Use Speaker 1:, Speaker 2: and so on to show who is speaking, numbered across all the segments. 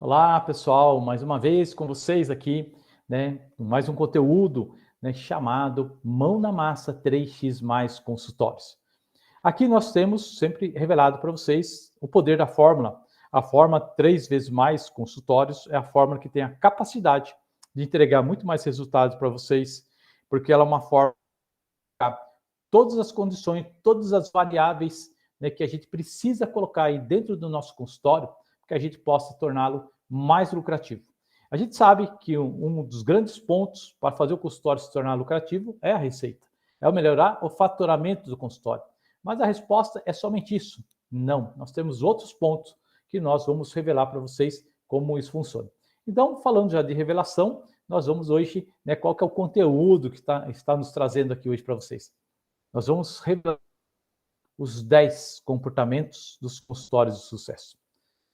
Speaker 1: Olá, pessoal, mais uma vez com vocês aqui, né? Mais um conteúdo, né, chamado Mão na Massa 3x mais consultórios. Aqui nós temos sempre revelado para vocês o poder da fórmula. A fórmula 3 vezes mais consultórios é a fórmula que tem a capacidade de entregar muito mais resultados para vocês, porque ela é uma fórmula todas as condições, todas as variáveis, né, que a gente precisa colocar aí dentro do nosso consultório, que a gente possa torná-lo mais lucrativo. A gente sabe que um dos grandes pontos para fazer o consultório se tornar lucrativo é a receita, é o melhorar o faturamento do consultório. Mas a resposta é somente isso? Não, nós temos outros pontos que nós vamos revelar para vocês como isso funciona. Então, falando já de revelação, nós vamos hoje, né, qual que é o conteúdo que está nos trazendo aqui hoje para vocês. Nós vamos revelar os 10 comportamentos dos consultórios de sucesso.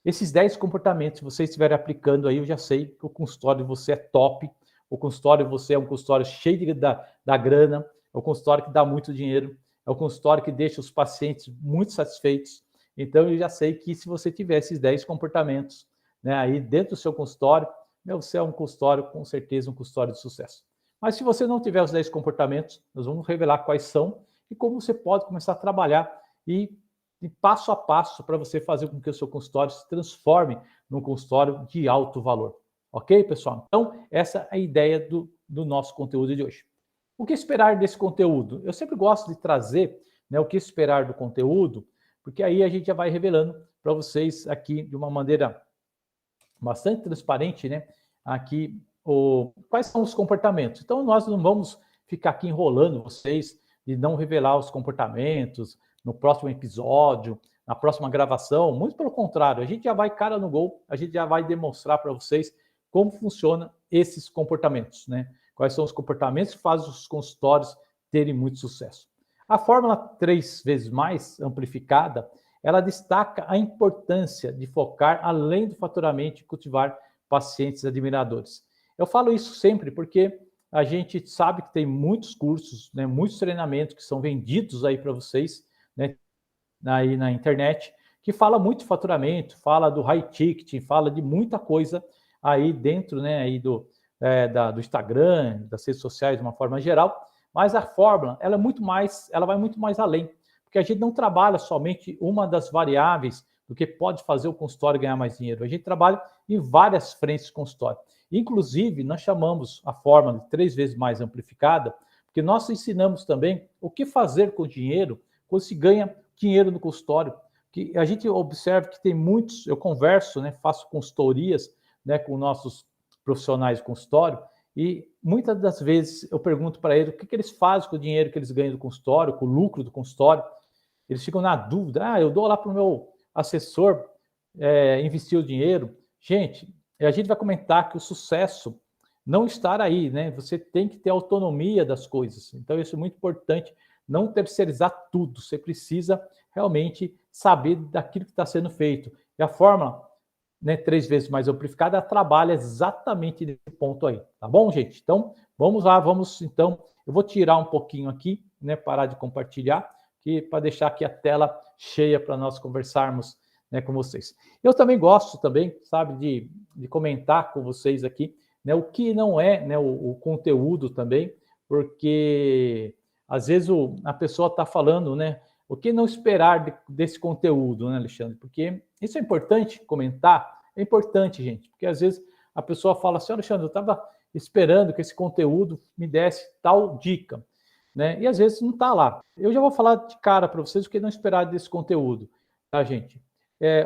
Speaker 1: Esses 10 comportamentos, se vocês estiverem aplicando aí, eu já sei que o consultório de você é top, o consultório de você é um consultório cheio da grana, é um consultório que dá muito dinheiro, é um consultório que deixa os pacientes muito satisfeitos. Então, eu já sei que se você tiver esses 10 comportamentos, né, aí dentro do seu consultório, você é um consultório, com certeza, um consultório de sucesso. Mas se você não tiver os 10 comportamentos, nós vamos revelar quais são e como você pode começar a trabalhar e passo a passo para você fazer com que o seu consultório se transforme num consultório de alto valor. Ok, pessoal? Então, essa é a ideia do nosso conteúdo de hoje. O que esperar desse conteúdo? Eu sempre gosto de trazer, né, o que esperar do conteúdo, porque aí a gente já vai revelando para vocês aqui de uma maneira bastante transparente, né, aqui quais são os comportamentos. Então, nós não vamos ficar aqui enrolando vocês de não revelar os comportamentos no próximo episódio, na próxima gravação. Muito pelo contrário, a gente já vai cara no gol, a gente já vai demonstrar para vocês como funciona esses comportamentos, né? Quais são os comportamentos que fazem os consultórios terem muito sucesso. A fórmula 3 vezes mais amplificada, ela destaca a importância de focar além do faturamento e cultivar pacientes admiradores. Eu falo isso sempre porque a gente sabe que tem muitos cursos, né, muitos treinamentos que são vendidos aí para vocês, né, aí na internet, que fala muito de faturamento, fala do high ticket, fala de muita coisa aí dentro, né, aí do Instagram, das redes sociais de uma forma geral, mas a fórmula, ela vai muito mais além, porque a gente não trabalha somente uma das variáveis do que pode fazer o consultório ganhar mais dinheiro, a gente trabalha em várias frentes de consultório. Inclusive, nós chamamos a fórmula de 3 vezes mais amplificada, porque nós ensinamos também o que fazer com o dinheiro quando se ganha dinheiro no consultório. Que a gente observa que tem muitos, eu converso, né, faço consultorias, né, com nossos profissionais de consultório, e muitas das vezes eu pergunto para eles o que eles fazem com o dinheiro que eles ganham do consultório, com o lucro do consultório. Eles ficam na dúvida, eu dou lá para o meu assessor investir o dinheiro. Gente, a gente vai comentar que o sucesso não está aí, né? Você tem que ter autonomia das coisas. Então, isso é muito importante, não terceirizar tudo. Você precisa realmente saber daquilo que está sendo feito. E a fórmula, né, 3 vezes mais amplificada, trabalha exatamente nesse ponto aí. Tá bom, gente? Então, vamos lá, então, eu vou tirar um pouquinho aqui, né, parar de compartilhar, para deixar aqui a tela cheia para nós conversarmos, né, com vocês. Eu também gosto, sabe, de comentar com vocês aqui, né, o que não é, né, o conteúdo também, porque às vezes a pessoa está falando, né, o que não esperar desse conteúdo, né, Alexandre? Porque isso é importante comentar, é importante, gente, porque às vezes a pessoa fala assim, Alexandre, eu estava esperando que esse conteúdo me desse tal dica, né? E às vezes não está lá. Eu já vou falar de cara para vocês o que não esperar desse conteúdo, tá, gente?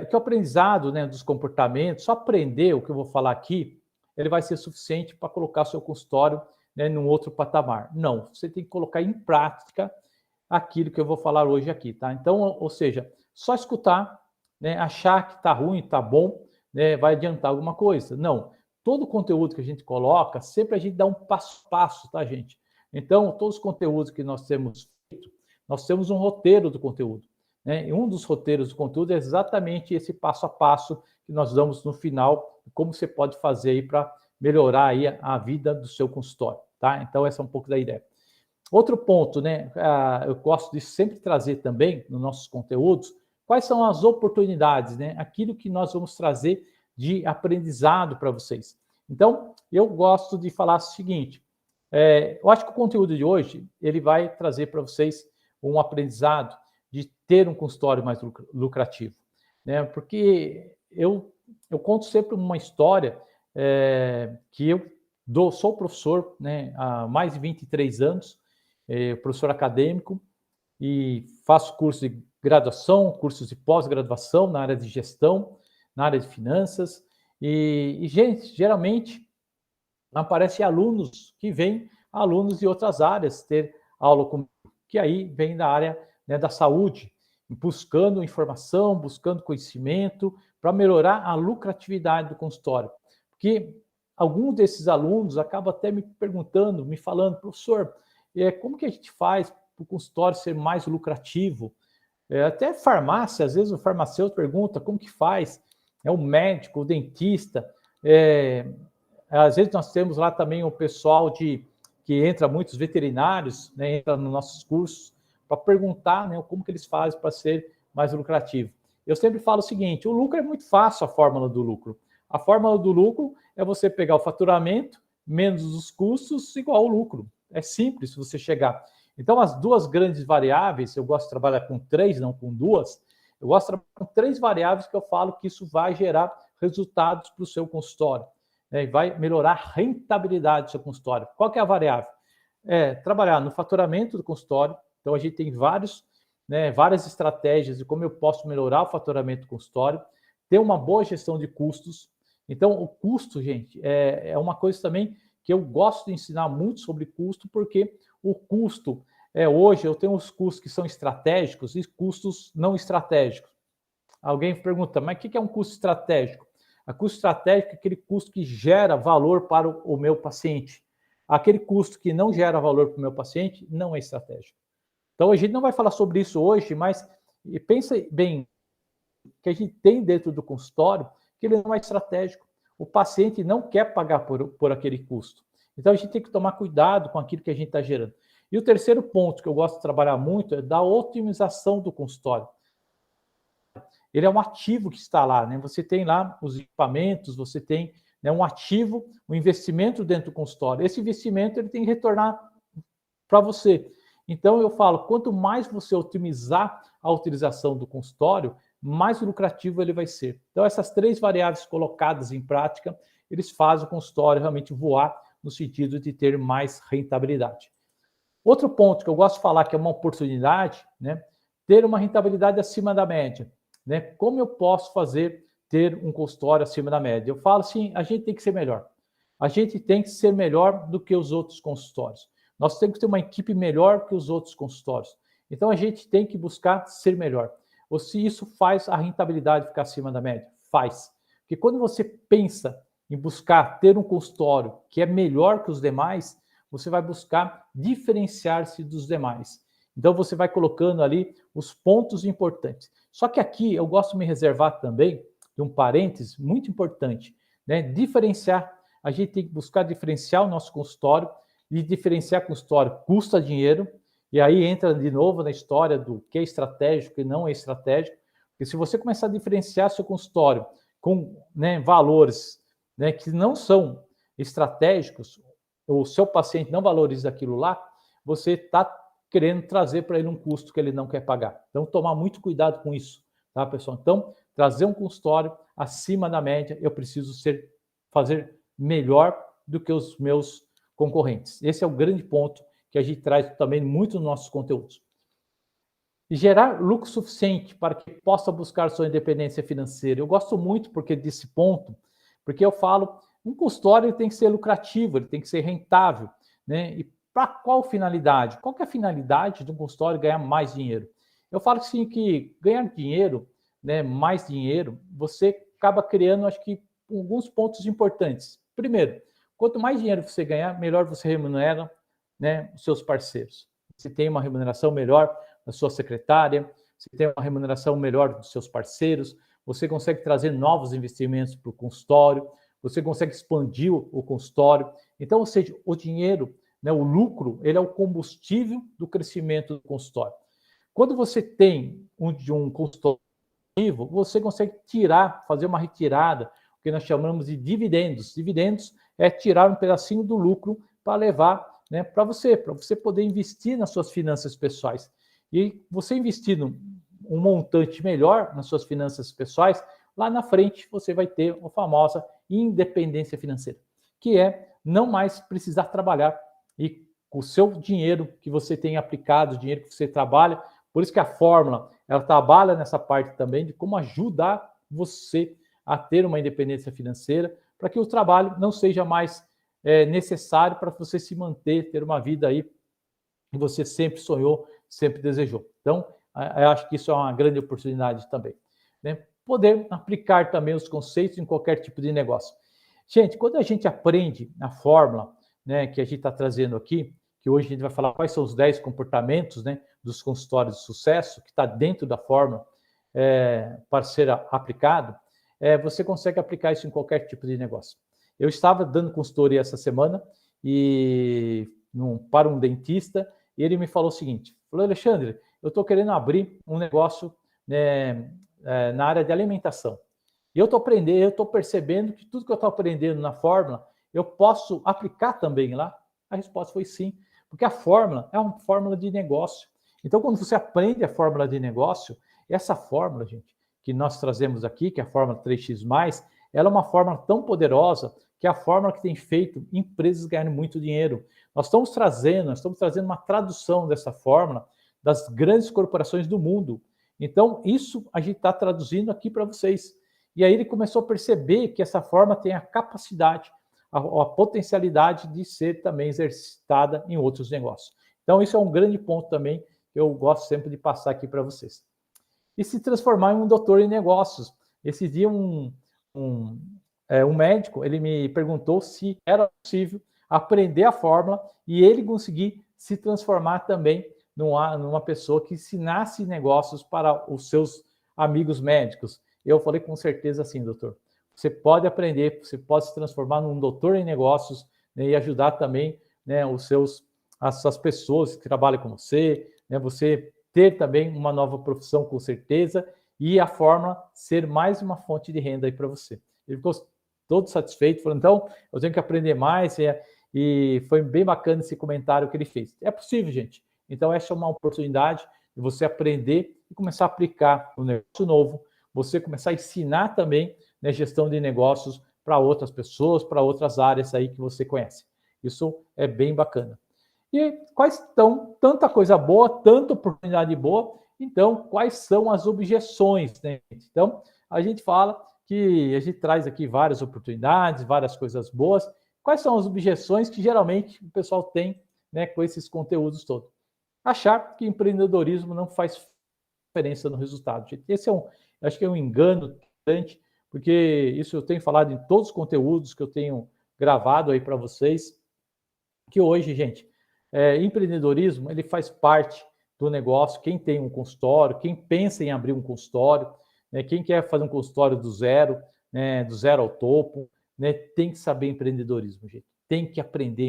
Speaker 1: Que o aprendizado, né, dos comportamentos, só aprender o que eu vou falar aqui, ele vai ser suficiente para colocar seu consultório, né, num outro patamar. Não, você tem que colocar em prática aquilo que eu vou falar hoje aqui, tá? Então, ou seja, só escutar, né, achar que está ruim, está bom, né, vai adiantar alguma coisa. Não, todo o conteúdo que a gente coloca, sempre a gente dá um passo a passo, tá, gente? Então, todos os conteúdos que nós temos feito, nós temos um roteiro do conteúdo, né? E um dos roteiros do conteúdo é exatamente esse passo a passo que nós damos no final, como você pode fazer aí para melhorar aí a vida do seu consultório, tá? Então, essa é um pouco da ideia. Outro ponto, né? Eu gosto de sempre trazer também nos nossos conteúdos quais são as oportunidades, né? Aquilo que nós vamos trazer de aprendizado para vocês. Então, eu gosto de falar o seguinte, eu acho que o conteúdo de hoje, ele vai trazer para vocês um aprendizado de ter um consultório mais lucrativo, né? Porque eu conto sempre uma história que eu sou professor, né, há mais de 23 anos, professor acadêmico, e faço cursos de graduação, cursos de pós-graduação na área de gestão, na área de finanças, gente, geralmente aparecem alunos que vêm, alunos de outras áreas, ter aula comigo, que aí vem da área, né, da saúde, buscando informação, buscando conhecimento, para melhorar a lucratividade do consultório. Porque alguns desses alunos acabam até me perguntando, me falando, professor, como que a gente faz para o consultório ser mais lucrativo? Até farmácia, às vezes o farmacêutico pergunta como que faz, o médico, o dentista, às vezes nós temos lá também o pessoal que entra, muitos veterinários, né, entra nos nossos cursos para perguntar, né, como que eles fazem para ser mais lucrativo. Eu sempre falo o seguinte, o lucro é muito fácil, a fórmula do lucro. A fórmula do lucro é você pegar o faturamento menos os custos igual ao lucro. É simples você chegar. Então, as duas grandes variáveis, eu gosto de trabalhar com 3, não com 2, eu gosto de trabalhar com 3 variáveis que eu falo que isso vai gerar resultados para o seu consultório, né, e vai melhorar a rentabilidade do seu consultório. Qual que é a variável? Trabalhar no faturamento do consultório. Então, a gente tem várias estratégias de como eu posso melhorar o faturamento do consultório, ter uma boa gestão de custos. Então, o custo, gente, é uma coisa também que eu gosto de ensinar muito sobre custo, porque o custo, hoje eu tenho os custos que são estratégicos e custos não estratégicos. Alguém pergunta, mas o que é um custo estratégico? A custo estratégico é aquele custo que gera valor para o meu paciente. Aquele custo que não gera valor para o meu paciente não é estratégico. Então, a gente não vai falar sobre isso hoje, mas pensa bem, que a gente tem dentro do consultório, que ele não é estratégico. O paciente não quer pagar por aquele custo. Então, a gente tem que tomar cuidado com aquilo que a gente está gerando. E o terceiro ponto que eu gosto de trabalhar muito é da otimização do consultório. Ele é um ativo que está lá, né? Você tem lá os equipamentos, você tem, né, um ativo, um investimento dentro do consultório. Esse investimento ele tem que retornar para você. Então, eu falo, quanto mais você otimizar a utilização do consultório, mais lucrativo ele vai ser. Então, essas 3 variáveis colocadas em prática, eles fazem o consultório realmente voar no sentido de ter mais rentabilidade. Outro ponto que eu gosto de falar que é uma oportunidade, né, ter uma rentabilidade acima da média, né? Como eu posso ter um consultório acima da média? Eu falo assim, a gente tem que ser melhor. A gente tem que ser melhor do que os outros consultórios. Nós temos que ter uma equipe melhor que os outros consultórios. Então, a gente tem que buscar ser melhor. Ou se isso faz a rentabilidade ficar acima da média? Faz. Porque quando você pensa em buscar ter um consultório que é melhor que os demais, você vai buscar diferenciar-se dos demais. Então, você vai colocando ali os pontos importantes. Só que aqui eu gosto de me reservar também de um parênteses muito importante, né? Diferenciar. A gente tem que buscar diferenciar o nosso consultório, e diferenciar consultório custa dinheiro, e aí entra de novo na história do que é estratégico e não é estratégico, porque se você começar a diferenciar seu consultório com, né, valores, né, que não são estratégicos, o seu paciente não valoriza aquilo lá, você está querendo trazer para ele um custo que ele não quer pagar. Então, tomar muito cuidado com isso, tá, pessoal? Então, trazer um consultório acima da média, eu preciso fazer melhor do que os meus concorrentes. Esse é o grande ponto que a gente traz também muito nos nossos conteúdos. E gerar lucro suficiente para que possa buscar sua independência financeira. Eu gosto muito desse ponto, porque eu falo, um consultório tem que ser lucrativo, ele tem que ser rentável, né? E para qual finalidade? Qual que é a finalidade de um consultório ganhar mais dinheiro? Eu falo assim que ganhar dinheiro, né, mais dinheiro, você acaba criando, acho que, alguns pontos importantes. Primeiro, quanto mais dinheiro você ganhar, melhor você remunera, né, os seus parceiros. Você tem uma remuneração melhor da sua secretária, você tem uma remuneração melhor dos seus parceiros, você consegue trazer novos investimentos para o consultório, você consegue expandir o consultório. Então, ou seja, o dinheiro, né, o lucro, ele é o combustível do crescimento do consultório. Quando você tem um consultório, você consegue fazer uma retirada, que nós chamamos de dividendos. Dividendos é tirar um pedacinho do lucro para levar, né, para você poder investir nas suas finanças pessoais. E você investindo um montante melhor nas suas finanças pessoais, lá na frente você vai ter a famosa independência financeira, que é não mais precisar trabalhar e o seu dinheiro que você tem aplicado, o dinheiro que você trabalha, por isso que a fórmula, ela trabalha nessa parte também de como ajudar você a ter uma independência financeira, para que o trabalho não seja mais necessário para você se manter, ter uma vida aí que você sempre sonhou, sempre desejou. Então, eu acho que isso é uma grande oportunidade também, né? Poder aplicar também os conceitos em qualquer tipo de negócio. Gente, quando a gente aprende a fórmula, né, que a gente está trazendo aqui, que hoje a gente vai falar quais são os 10 comportamentos, né, dos consultórios de sucesso, que está dentro da fórmula para ser aplicado, você consegue aplicar isso em qualquer tipo de negócio. Eu estava dando consultoria essa semana para um dentista, e ele me falou o seguinte, falou, Alexandre, eu estou querendo abrir um negócio, né, na área de alimentação. E eu estou percebendo que tudo que eu estou aprendendo na fórmula, eu posso aplicar também lá? A resposta foi sim, porque a fórmula é uma fórmula de negócio. Então, quando você aprende a fórmula de negócio, essa fórmula, gente, que nós trazemos aqui, que é a fórmula 3x+, ela é uma fórmula tão poderosa que é a fórmula que tem feito empresas ganharem muito dinheiro. Nós estamos trazendo uma tradução dessa fórmula das grandes corporações do mundo. Então, isso a gente está traduzindo aqui para vocês. E aí ele começou a perceber que essa forma tem a capacidade, a potencialidade de ser também exercitada em outros negócios. Então, isso é um grande ponto também que eu gosto sempre de passar aqui para vocês. E se transformar em um doutor em negócios. Esse dia, um médico, ele me perguntou se era possível aprender a fórmula e ele conseguir se transformar também numa pessoa que ensinasse negócios para os seus amigos médicos. Eu falei com certeza assim, doutor. Você pode aprender, você pode se transformar num doutor em negócios, né, e ajudar também, né, as suas pessoas que trabalham com você, né, você ter também uma nova profissão com certeza e a fórmula ser mais uma fonte de renda aí para você. Ele ficou todo satisfeito, falou, então, eu tenho que aprender mais, e foi bem bacana esse comentário que ele fez. É possível, gente. Então, essa é uma oportunidade de você aprender e começar a aplicar um negócio novo, você começar a ensinar também, né, gestão de negócios para outras pessoas, para outras áreas aí que você conhece. Isso é bem bacana. E quais estão tanta coisa boa, tanta oportunidade boa, então quais são as objeções, né? Então, a gente fala que a gente traz aqui várias oportunidades, várias coisas boas. Quais são as objeções que geralmente o pessoal tem, né, com esses conteúdos todos? Achar que empreendedorismo não faz diferença no resultado. Esse acho que é um engano grande, porque isso eu tenho falado em todos os conteúdos que eu tenho gravado aí para vocês, que hoje, gente, empreendedorismo, ele faz parte do negócio. Quem tem um consultório, quem pensa em abrir um consultório, né, quem quer fazer um consultório do zero, né, do zero ao topo, né, tem que saber empreendedorismo, gente. Tem que aprender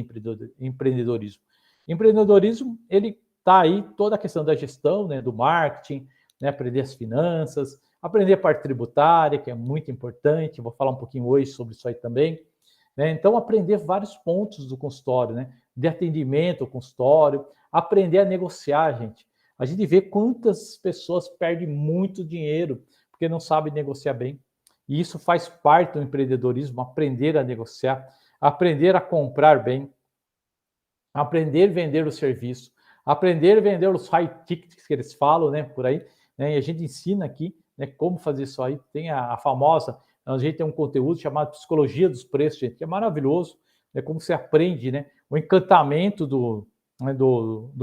Speaker 1: empreendedorismo. Empreendedorismo, ele está aí toda a questão da gestão, né, do marketing, né, aprender as finanças, aprender a parte tributária, que é muito importante. Vou falar um pouquinho hoje sobre isso aí também. Né? Então, aprender vários pontos do consultório, né, de atendimento ao consultório, aprender a negociar, gente. A gente vê quantas pessoas perdem muito dinheiro porque não sabem negociar bem. E isso faz parte do empreendedorismo, aprender a negociar, aprender a comprar bem, aprender a vender o serviço, aprender a vender os high tickets que eles falam, né, por aí, né, e a gente ensina aqui, né, como fazer isso aí. Tem a famosa, a gente tem um conteúdo chamado Psicologia dos Preços, gente, que é maravilhoso, né, como você aprende, né, o encantamento do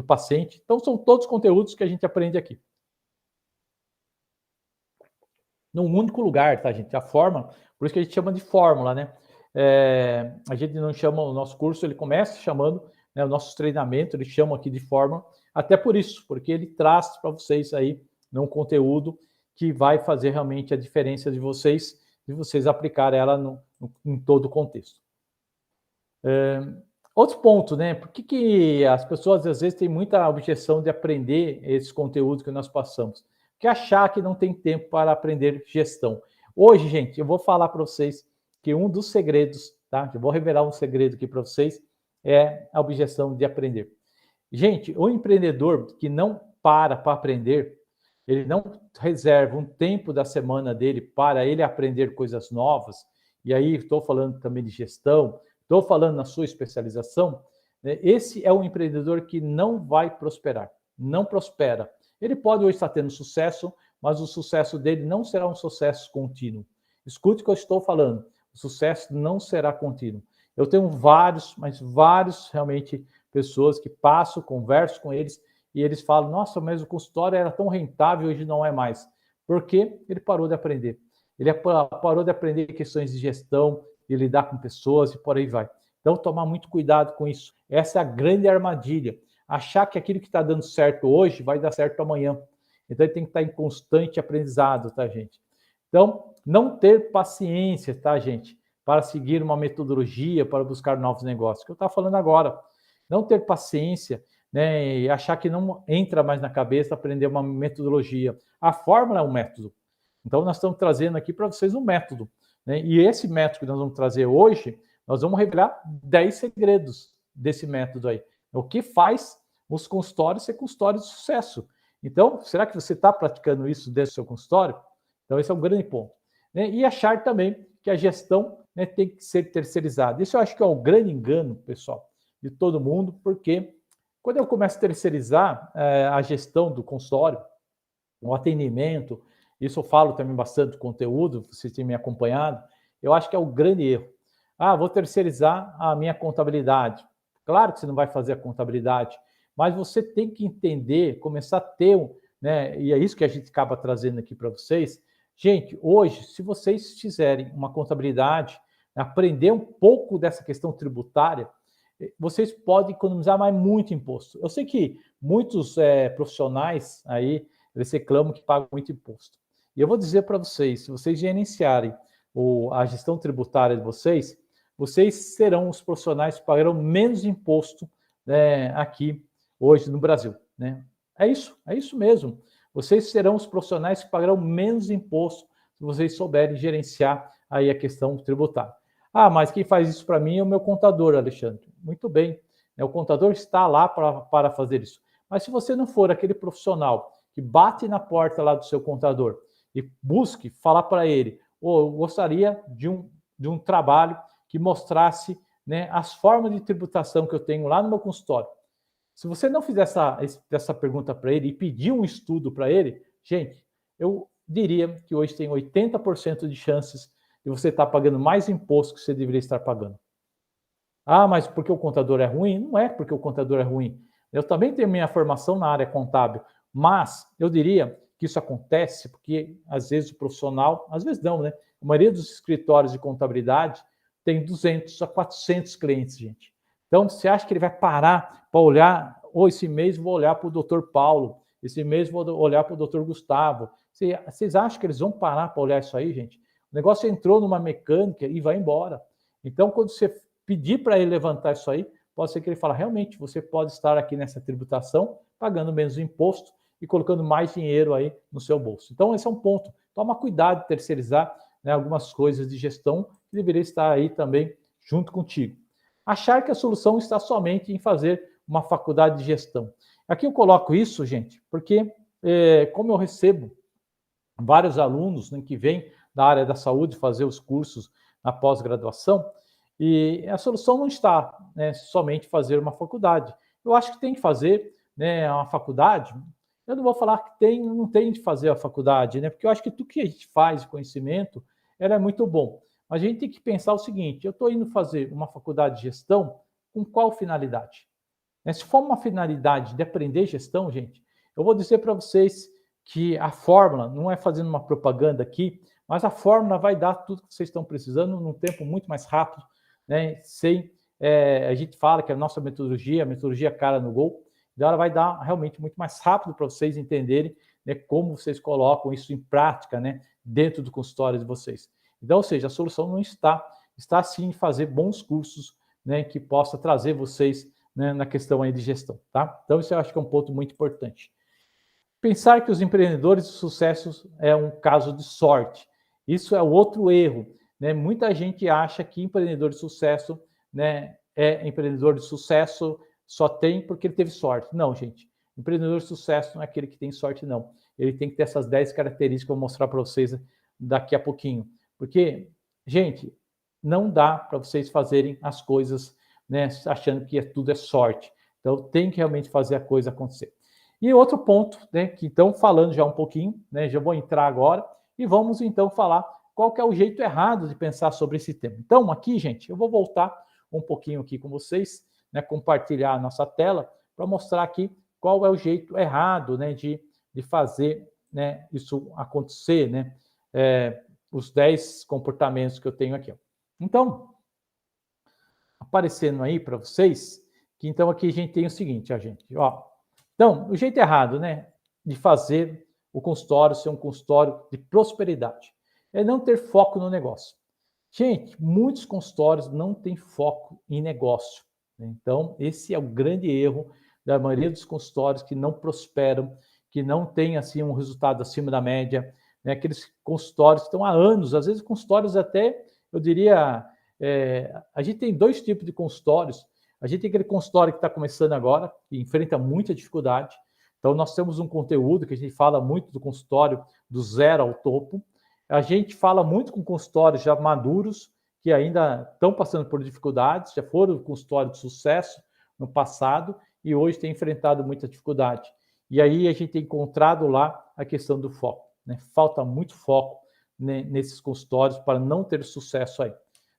Speaker 1: paciente. Então, são todos conteúdos que a gente aprende aqui. Num único lugar, tá, gente? A forma, por isso que a gente chama de fórmula, né? A gente não chama, o nosso curso, ele começa chamando, né, o nosso treinamento, eles chamam aqui de fórmula, até por isso, porque ele traz para vocês aí, né, um conteúdo que vai fazer realmente a diferença de vocês aplicarem ela em todo o contexto. Outro ponto, né? Por que as pessoas às vezes têm muita objeção de aprender esses conteúdos que nós passamos? Porque achar que não tem tempo para aprender gestão. Hoje, gente, eu vou falar para vocês que um dos segredos, tá? Eu vou revelar um segredo aqui para vocês, é a objeção de aprender. Gente, o empreendedor que não para aprender, ele não reserva um tempo da semana dele para ele aprender coisas novas, e aí estou falando também de gestão, estou falando na sua especialização, né? Esse é um empreendedor que não vai prosperar, não prospera. Ele pode hoje estar tendo sucesso, mas o sucesso dele não será um sucesso contínuo. Escute o que eu estou falando, o sucesso não será contínuo. Eu tenho vários, mas vários realmente pessoas que passo, converso com eles e eles falam, nossa, mas o consultório era tão rentável, hoje não é mais. Porque ele parou de aprender. Ele parou de aprender questões de gestão, de lidar com pessoas e por aí vai. Então, tomar muito cuidado com isso. Essa é a grande armadilha. Achar que aquilo que está dando certo hoje vai dar certo amanhã. Então, ele tem que estar em constante aprendizado, tá, gente? Então, não ter paciência, tá, gente? Para seguir uma metodologia, para buscar novos negócios. Que eu estava falando agora. Não ter paciência, né, e achar que não entra mais na cabeça aprender uma metodologia. A fórmula é um método. Então, nós estamos trazendo aqui para vocês um método, né? E esse método que nós vamos trazer hoje, nós vamos revelar 10 segredos desse método aí. O que faz os consultórios ser consultórios de sucesso. Então, será que você está praticando isso dentro do seu consultório? Então, esse é um grande ponto. Né? E achar também que a gestão, né, tem que ser terceirizada. Isso eu acho que é um grande engano, pessoal, de todo mundo, porque quando eu começo a terceirizar a gestão do consultório, o atendimento, isso eu falo também bastante do conteúdo, vocês têm me acompanhado, eu acho que é o grande erro. Ah, vou terceirizar a minha contabilidade. Claro que você não vai fazer a contabilidade, mas você tem que entender, começar a ter, né, e é isso que a gente acaba trazendo aqui para vocês. Gente, hoje, se vocês fizerem uma contabilidade, aprender um pouco dessa questão tributária, vocês podem economizar mais muito imposto. Eu sei que muitos profissionais aí, eles reclamam que pagam muito imposto. E eu vou dizer para vocês, se vocês gerenciarem a gestão tributária de vocês, vocês serão os profissionais que pagarão menos imposto, né, aqui hoje no Brasil, né? É isso mesmo. Vocês serão os profissionais que pagarão menos imposto se vocês souberem gerenciar aí a questão tributária. Ah, mas quem faz isso para mim é o meu contador, Alexandre. Muito bem, né? O contador está lá para fazer isso. Mas se você não for aquele profissional que bate na porta lá do seu contador e busque falar para ele, eu gostaria de um trabalho que mostrasse, né, as formas de tributação que eu tenho lá no meu consultório. Se você não fizer essa pergunta para ele e pedir um estudo para ele, gente, eu diria que hoje tem 80% de chances de você estar pagando mais imposto que você deveria estar pagando. Ah, mas porque o contador é ruim? Não é porque o contador é ruim. Eu também tenho minha formação na área contábil, mas eu diria que isso acontece porque às vezes o profissional, às vezes não, né? A maioria dos escritórios de contabilidade tem 200 a 400 clientes, gente. Então, você acha que ele vai parar para olhar, ou esse mês vou olhar para o doutor Paulo, esse mês vou olhar para o doutor Gustavo. Vocês acham que eles vão parar para olhar isso aí, gente? O negócio entrou numa mecânica e vai embora. Então, quando você pedir para ele levantar isso aí, pode ser que ele fale, realmente, você pode estar aqui nessa tributação, pagando menos imposto e colocando mais dinheiro aí no seu bolso. Então, esse é um ponto. Toma cuidado de terceirizar, né, algumas coisas de gestão que deveria estar aí também junto contigo. Achar que a solução está somente em fazer uma faculdade de gestão. Aqui eu coloco isso, gente, porque como eu recebo vários alunos, né, que vêm da área da saúde fazer os cursos na pós-graduação, e a solução não está, né, somente fazer uma faculdade. Eu acho que tem que fazer, né, uma faculdade. Eu não vou falar que não tem de fazer a faculdade, né, porque eu acho que tudo que a gente faz de conhecimento, ela é muito bom. Mas a gente tem que pensar o seguinte, eu estou indo fazer uma faculdade de gestão com qual finalidade? Se for uma finalidade de aprender gestão, gente, eu vou dizer para vocês que a fórmula, não é fazendo uma propaganda aqui, mas a fórmula vai dar tudo que vocês estão precisando num tempo muito mais rápido, né? A gente fala que a nossa metodologia, a metodologia cara no gol, então ela vai dar realmente muito mais rápido para vocês entenderem, né, como vocês colocam isso em prática, né, dentro do consultório de vocês. Então, ou seja, a solução não está sim em fazer bons cursos, né, que possa trazer vocês, né, na questão aí de gestão, tá? Então, isso eu acho que é um ponto muito importante. Pensar que os empreendedores de sucesso é um caso de sorte. Isso é outro erro. né, muita gente acha que empreendedor de sucesso, né, é empreendedor de sucesso, só tem porque ele teve sorte. Não, gente. Empreendedor de sucesso não é aquele que tem sorte, não. Ele tem que ter essas 10 características que eu vou mostrar para vocês daqui a pouquinho. Porque, gente, não dá para vocês fazerem as coisas, né, achando que tudo é sorte. Então, tem que realmente fazer a coisa acontecer. E outro ponto, né, que então, falando já um pouquinho, né, já vou entrar agora, e vamos então falar qual que é o jeito errado de pensar sobre esse tema. Então, aqui, gente, eu vou voltar um pouquinho aqui com vocês, né, compartilhar a nossa tela, para mostrar aqui qual é o jeito errado, né, de fazer, né, isso acontecer, né, os 10 comportamentos que eu tenho aqui. Ó. Então, aparecendo aí para vocês, que então aqui a gente tem o seguinte, ó, gente, ó. Então, o jeito errado, né, de fazer o consultório ser um consultório de prosperidade é não ter foco no negócio. Gente, muitos consultórios não têm foco em negócio. Né? Então, esse é o grande erro da maioria dos consultórios que não prosperam, que não têm assim um resultado acima da média, né? Aqueles consultórios que estão há anos, às vezes consultórios até, eu diria, a gente tem dois tipos de consultórios. A gente tem aquele consultório que está começando agora, que enfrenta muita dificuldade. Então, nós temos um conteúdo que a gente fala muito do consultório do zero ao topo. A gente fala muito com consultórios já maduros, que ainda estão passando por dificuldades, já foram consultório de sucesso no passado e hoje tem enfrentado muita dificuldade. E aí a gente tem encontrado lá a questão do foco. Né? Falta muito foco, né, nesses consultórios para não ter sucesso aí.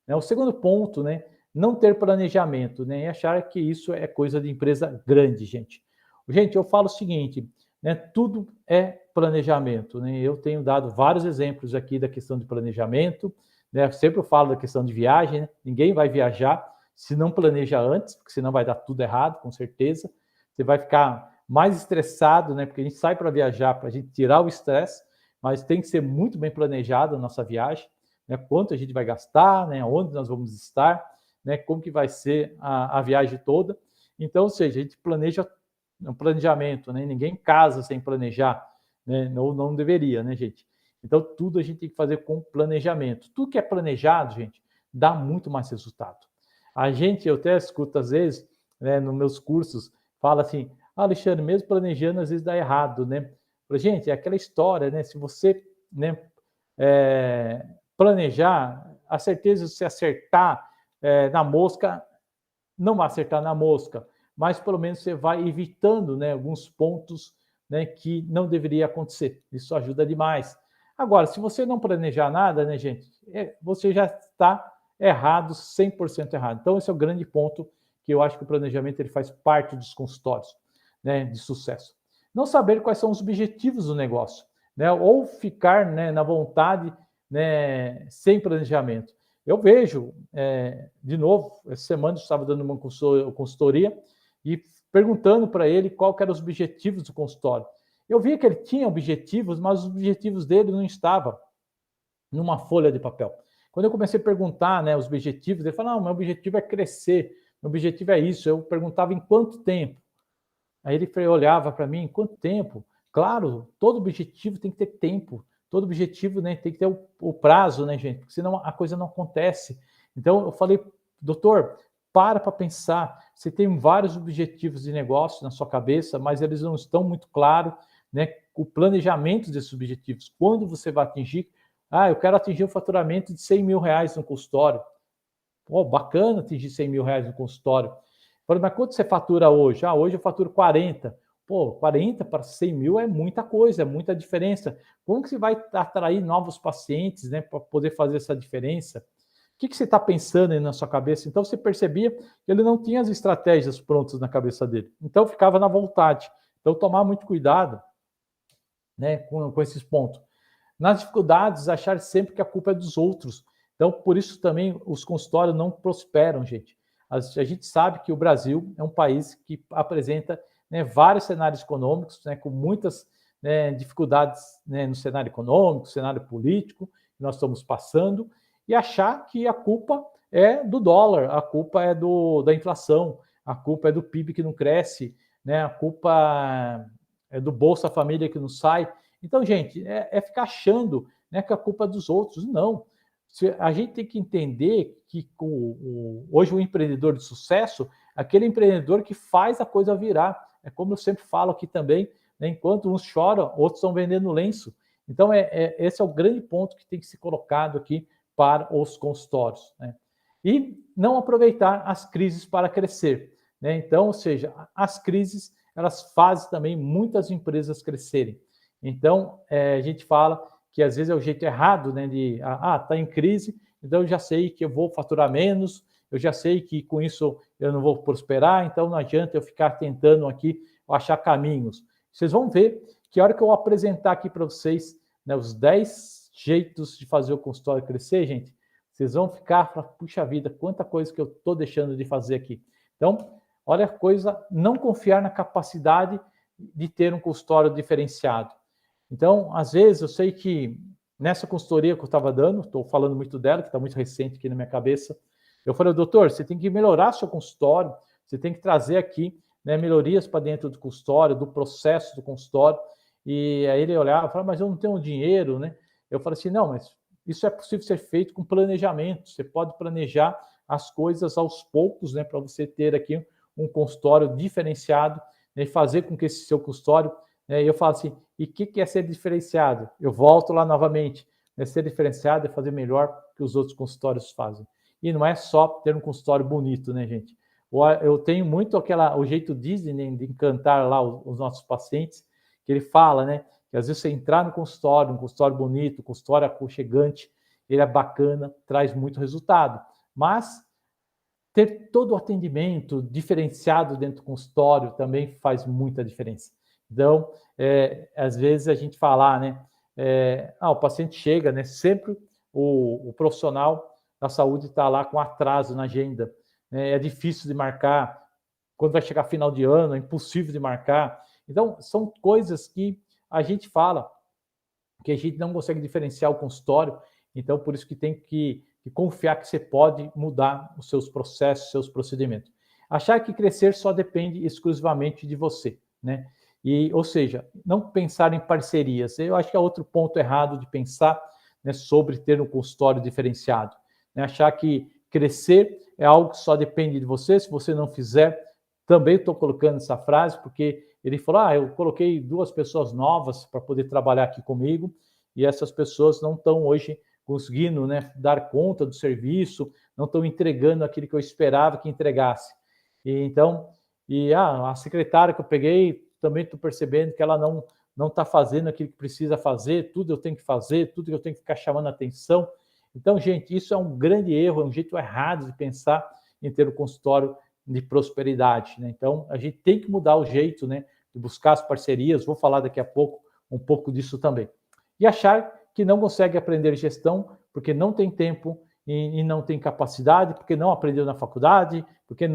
Speaker 1: Né? O segundo ponto, né, não ter planejamento, né, e achar que isso é coisa de empresa grande, gente. Gente, eu falo o seguinte, né, tudo é planejamento. Né? Eu tenho dado vários exemplos aqui da questão de planejamento, né? Sempre eu falo da questão de viagem, né? Ninguém vai viajar se não planeja antes, porque senão vai dar tudo errado, com certeza. Você vai ficar mais estressado, né? Porque a gente sai para viajar para a gente tirar o estresse, mas tem que ser muito bem planejado a nossa viagem, né? Quanto a gente vai gastar, né? Onde nós vamos estar, né? Como que vai ser a viagem toda. Então, ou seja, a gente planeja um planejamento, né? Ninguém casa sem planejar, né? Não deveria, né, gente? Então, tudo a gente tem que fazer com planejamento. Tudo que é planejado, gente, dá muito mais resultado. A gente, eu até escuto às vezes, né, nos meus cursos, fala assim, Alexandre, mesmo planejando, às vezes dá errado, né? Gente, é aquela história, né? Se você, né, planejar, a certeza de se acertar na mosca, não vai acertar na mosca, mas pelo menos você vai evitando, né, alguns pontos, né, que não deveria acontecer. Isso ajuda demais. Agora, se você não planejar nada, né, gente, você já está errado, 100% errado. Então, esse é o grande ponto que eu acho que o planejamento ele faz parte dos consultórios, né, de sucesso. Não saber quais são os objetivos do negócio, né, ou ficar, né, na vontade, né, sem planejamento. Eu vejo, de novo, essa semana eu estava dando uma consultoria e perguntando para ele qual eram os objetivos do consultório. Eu via que ele tinha objetivos, mas os objetivos dele não estavam numa folha de papel. Quando eu comecei a perguntar, né, os objetivos, ele falou, não, meu objetivo é crescer, meu objetivo é isso. Eu perguntava em quanto tempo. Aí ele olhava para mim, em quanto tempo? Claro, todo objetivo tem que ter tempo, todo objetivo, né, tem que ter o prazo, né, gente? Porque senão a coisa não acontece. Então eu falei, doutor, para pensar. Você tem vários objetivos de negócio na sua cabeça, mas eles não estão muito claros, né? O planejamento desses objetivos. Quando você vai atingir? Ah, eu quero atingir um faturamento de 100 mil reais no consultório. Pô, bacana atingir 100 mil reais no consultório. Falei, mas quanto você fatura hoje? Ah, hoje eu faturo 40. Pô, 40 para 100 mil é muita coisa, é muita diferença. Como que você vai atrair novos pacientes, né, para poder fazer essa diferença? O que você está pensando aí na sua cabeça? Então, você percebia que ele não tinha as estratégias prontas na cabeça dele. Então, ficava na vontade. Então, tomar muito cuidado, né, com esses pontos. Nas dificuldades, achar sempre que a culpa é dos outros. Então, por isso também os consultórios não prosperam, gente. A gente sabe que o Brasil é um país que apresenta, né, vários cenários econômicos, né, com muitas, né, dificuldades, né, no cenário econômico, cenário político, que nós estamos passando, e achar que a culpa é do dólar, a culpa é da inflação, a culpa é do PIB que não cresce, né, a culpa é do Bolsa Família que não sai. Então, gente, ficar achando, né, que a culpa é dos outros. Não. A gente tem que entender que hoje o empreendedor de sucesso é aquele empreendedor que faz a coisa virar. É como eu sempre falo aqui também, né? Enquanto uns choram, outros estão vendendo lenço. Então, esse é o grande ponto que tem que ser colocado aqui para os consultórios, né? E não aproveitar as crises para crescer, né? Então, ou seja, as crises, elas fazem também muitas empresas crescerem. Então, a gente fala que às vezes é o jeito errado, né? Tá em crise, então eu já sei que eu vou faturar menos, eu já sei que com isso eu não vou prosperar, então não adianta eu ficar tentando aqui achar caminhos. Vocês vão ver que a hora que eu apresentar aqui para vocês, né, os 10 jeitos de fazer o consultório crescer, gente, vocês vão ficar, puxa vida, quanta coisa que eu estou deixando de fazer aqui. Então, olha a coisa, não confiar na capacidade de ter um consultório diferenciado. Então, às vezes, eu sei que nessa consultoria que eu estava dando, estou falando muito dela, que está muito recente aqui na minha cabeça, eu falei, doutor, você tem que melhorar seu consultório, você tem que trazer aqui, né, melhorias para dentro do consultório, do processo do consultório. E aí ele olhava e falava, mas eu não tenho dinheiro, né? Eu falei assim, não, mas isso é possível ser feito com planejamento. Você pode planejar as coisas aos poucos, né, para você ter aqui um consultório diferenciado, né, e fazer com que esse seu consultório, né, eu falo assim, e o que é ser diferenciado? Eu volto lá novamente, né, ser diferenciado é fazer melhor que os outros consultórios fazem. E não é só ter um consultório bonito, né, gente? Eu tenho muito o jeito Disney, né, de encantar lá os nossos pacientes, que ele fala, né, que às vezes você entrar no consultório, um consultório bonito, um consultório aconchegante, ele é bacana, traz muito resultado. Mas ter todo o atendimento diferenciado dentro do consultório também faz muita diferença. Então, às vezes a gente fala, né, o paciente chega, né, sempre o profissional da saúde está lá com atraso na agenda, né, é difícil de marcar, quando vai chegar final de ano, é impossível de marcar. Então, são coisas que a gente fala, que a gente não consegue diferenciar o consultório, então por isso que tem que confiar que você pode mudar os seus processos, seus procedimentos. Achar que crescer só depende exclusivamente de você, né? Ou seja, não pensar em parcerias. Eu acho que é outro ponto errado de pensar, né, sobre ter um consultório diferenciado. Né? Achar que crescer é algo que só depende de você. Se você não fizer, também estou colocando essa frase, porque ele falou, eu coloquei 2 pessoas novas para poder trabalhar aqui comigo, e essas pessoas não estão hoje conseguindo, né, dar conta do serviço, não estão entregando aquilo que eu esperava que entregasse. Então, a secretária que eu peguei, também estou percebendo que ela não está fazendo aquilo que precisa fazer, tudo eu tenho que fazer, tudo eu tenho que ficar chamando atenção. Então, gente, isso é um grande erro, é um jeito errado de pensar em ter um consultório de prosperidade, né? Então, a gente tem que mudar o jeito, né, de buscar as parcerias, vou falar daqui a pouco um pouco disso também. E achar que não consegue aprender gestão porque não tem tempo e não tem capacidade, porque não aprendeu na faculdade, porque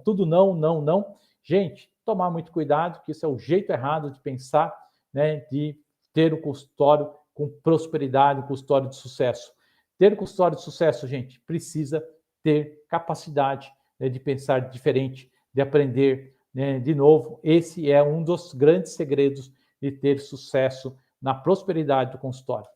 Speaker 1: tudo não. Gente, tomar muito cuidado, que isso é o jeito errado de pensar, né, de ter um consultório com prosperidade, um consultório de sucesso. Ter um consultório de sucesso, gente, precisa ter capacidade, né, de pensar diferente, de aprender, né, de novo. Esse é um dos grandes segredos de ter sucesso na prosperidade do consultório.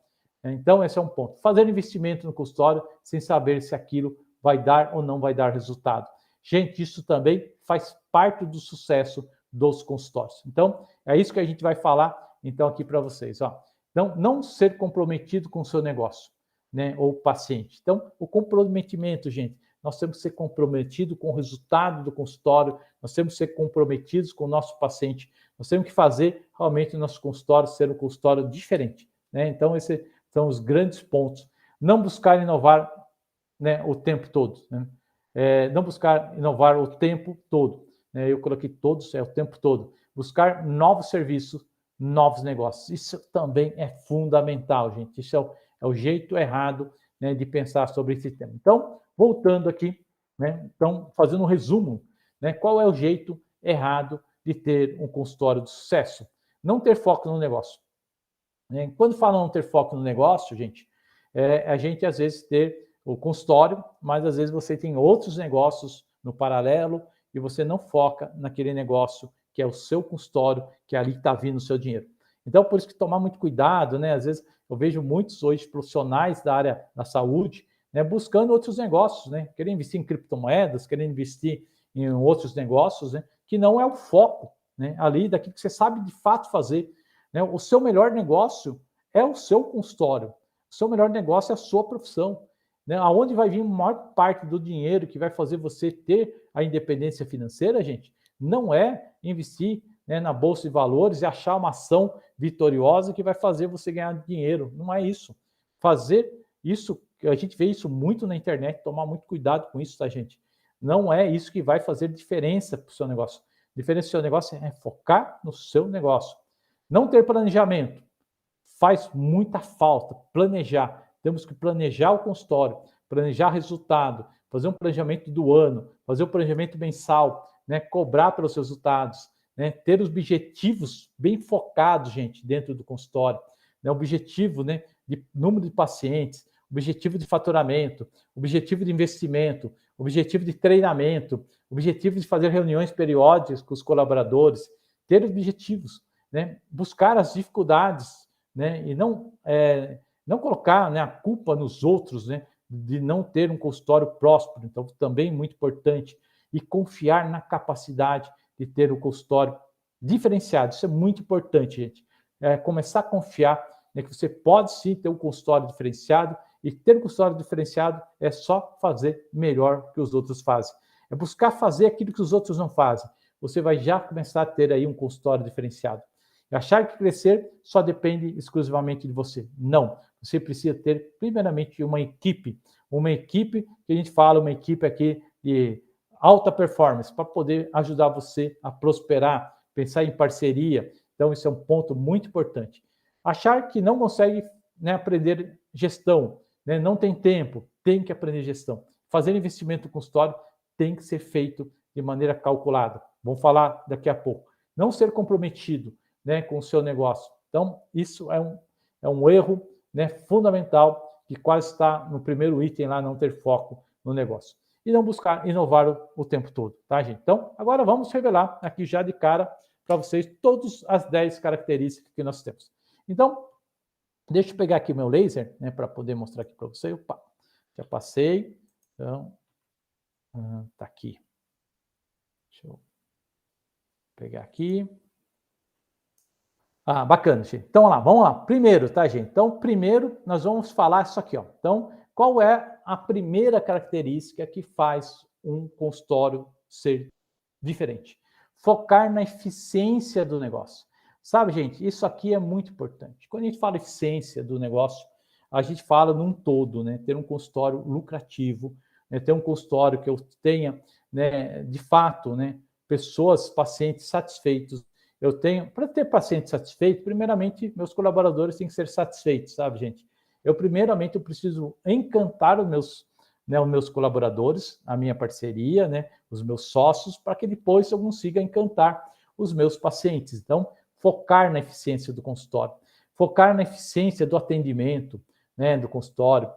Speaker 1: Então, esse é um ponto. Fazer investimento no consultório sem saber se aquilo vai dar ou não vai dar resultado. Gente, isso também faz parte do sucesso dos consultórios. Então, é isso que a gente vai falar então aqui para vocês. Então, não ser comprometido com o seu negócio, né, ou paciente. Então, o comprometimento, gente, nós temos que ser comprometidos com o resultado do consultório, nós temos que ser comprometidos com o nosso paciente, nós temos que fazer realmente o nosso consultório ser um consultório diferente, né? Então, esses são os grandes pontos. Não buscar inovar, né, o tempo todo, né? Não buscar inovar o tempo todo, né? Eu coloquei todos, o tempo todo. Buscar novos serviços, novos negócios. Isso também é fundamental, gente. Isso é o jeito errado, né, de pensar sobre esse tema. Então, voltando aqui, né, então, fazendo um resumo, né, qual é o jeito errado de ter um consultório de sucesso? Não ter foco no negócio. Quando falam não ter foco no negócio, gente, a gente às vezes ter o consultório, mas às vezes você tem outros negócios no paralelo e você não foca naquele negócio que é o seu consultório, que ali está vindo o seu dinheiro. Então, por isso que tomar muito cuidado, né? Às vezes eu vejo muitos hoje profissionais da área da saúde, né, buscando outros negócios, né, querendo investir em criptomoedas, querendo investir em outros negócios, né, que não é o foco, né, ali daquilo que você sabe de fato fazer. Né? O seu melhor negócio é o seu consultório, o seu melhor negócio é a sua profissão. Né? Aonde vai vir a maior parte do dinheiro que vai fazer você ter a independência financeira, gente, não é investir, né, na Bolsa de Valores e achar uma ação vitoriosa que vai fazer você ganhar dinheiro. Não é isso. Fazer isso, a gente vê isso muito na internet, tomar muito cuidado com isso, tá, gente? Não é isso que vai fazer diferença para o seu negócio. A diferença do seu negócio é focar no seu negócio. Não ter planejamento faz muita falta. Planejar. Temos que planejar o consultório, planejar resultado, fazer um planejamento do ano, fazer um planejamento mensal, né? Cobrar pelos resultados, né? Ter os objetivos bem focados, gente, dentro do consultório. Né? Objetivo, né, de número de pacientes, objetivo de faturamento, objetivo de investimento, objetivo de treinamento, objetivo de fazer reuniões periódicas com os colaboradores, ter objetivos, né? Buscar as dificuldades, né? E não colocar, né, a culpa nos outros, né, de não ter um consultório próspero. Então, também muito importante. E confiar na capacidade de ter um consultório diferenciado. Isso é muito importante, gente. Começar a confiar, né, que você pode sim ter um consultório diferenciado, e ter um consultório diferenciado é só fazer melhor que os outros fazem. É buscar fazer aquilo que os outros não fazem. Você vai já começar a ter aí um consultório diferenciado. Achar que crescer só depende exclusivamente de você. Não. Você precisa ter, primeiramente, uma equipe. Uma equipe que a gente fala, uma equipe aqui de alta performance, para poder ajudar você a prosperar, pensar em parceria. Então, isso é um ponto muito importante. Achar que não consegue, né, aprender gestão, né, não tem tempo, tem que aprender gestão. Fazer investimento no consultório tem que ser feito de maneira calculada. Vamos falar daqui a pouco. Não ser comprometido, né, com o seu negócio. Então, isso é um erro, né, fundamental, que quase está no primeiro item lá, não ter foco no negócio. E não buscar inovar o tempo todo, tá, gente? Então, agora vamos revelar aqui já de cara para vocês todas as 10 características que nós temos. Então, deixa eu pegar aqui o meu laser, né, para poder mostrar aqui para vocês. Opa, já passei. Então, tá aqui. Deixa eu pegar aqui. Bacana, gente. Então, vamos lá. Primeiro, tá, gente? Então, primeiro, nós vamos falar isso aqui, ó. Então, qual é a primeira característica que faz um consultório ser diferente? Focar na eficiência do negócio. Sabe, gente, isso aqui é muito importante. Quando a gente fala eficiência do negócio, a gente fala num todo, né? Ter um consultório lucrativo, né? Ter um consultório que eu tenha, né, de fato, né, pessoas, pacientes satisfeitos. Eu tenho, para ter paciente satisfeito, primeiramente, meus colaboradores têm que ser satisfeitos, sabe, gente? Primeiramente, eu preciso encantar os meus colaboradores, a minha parceria, né, os meus sócios, para que depois eu consiga encantar os meus pacientes. Então, focar na eficiência do consultório, focar na eficiência do atendimento, né, do consultório,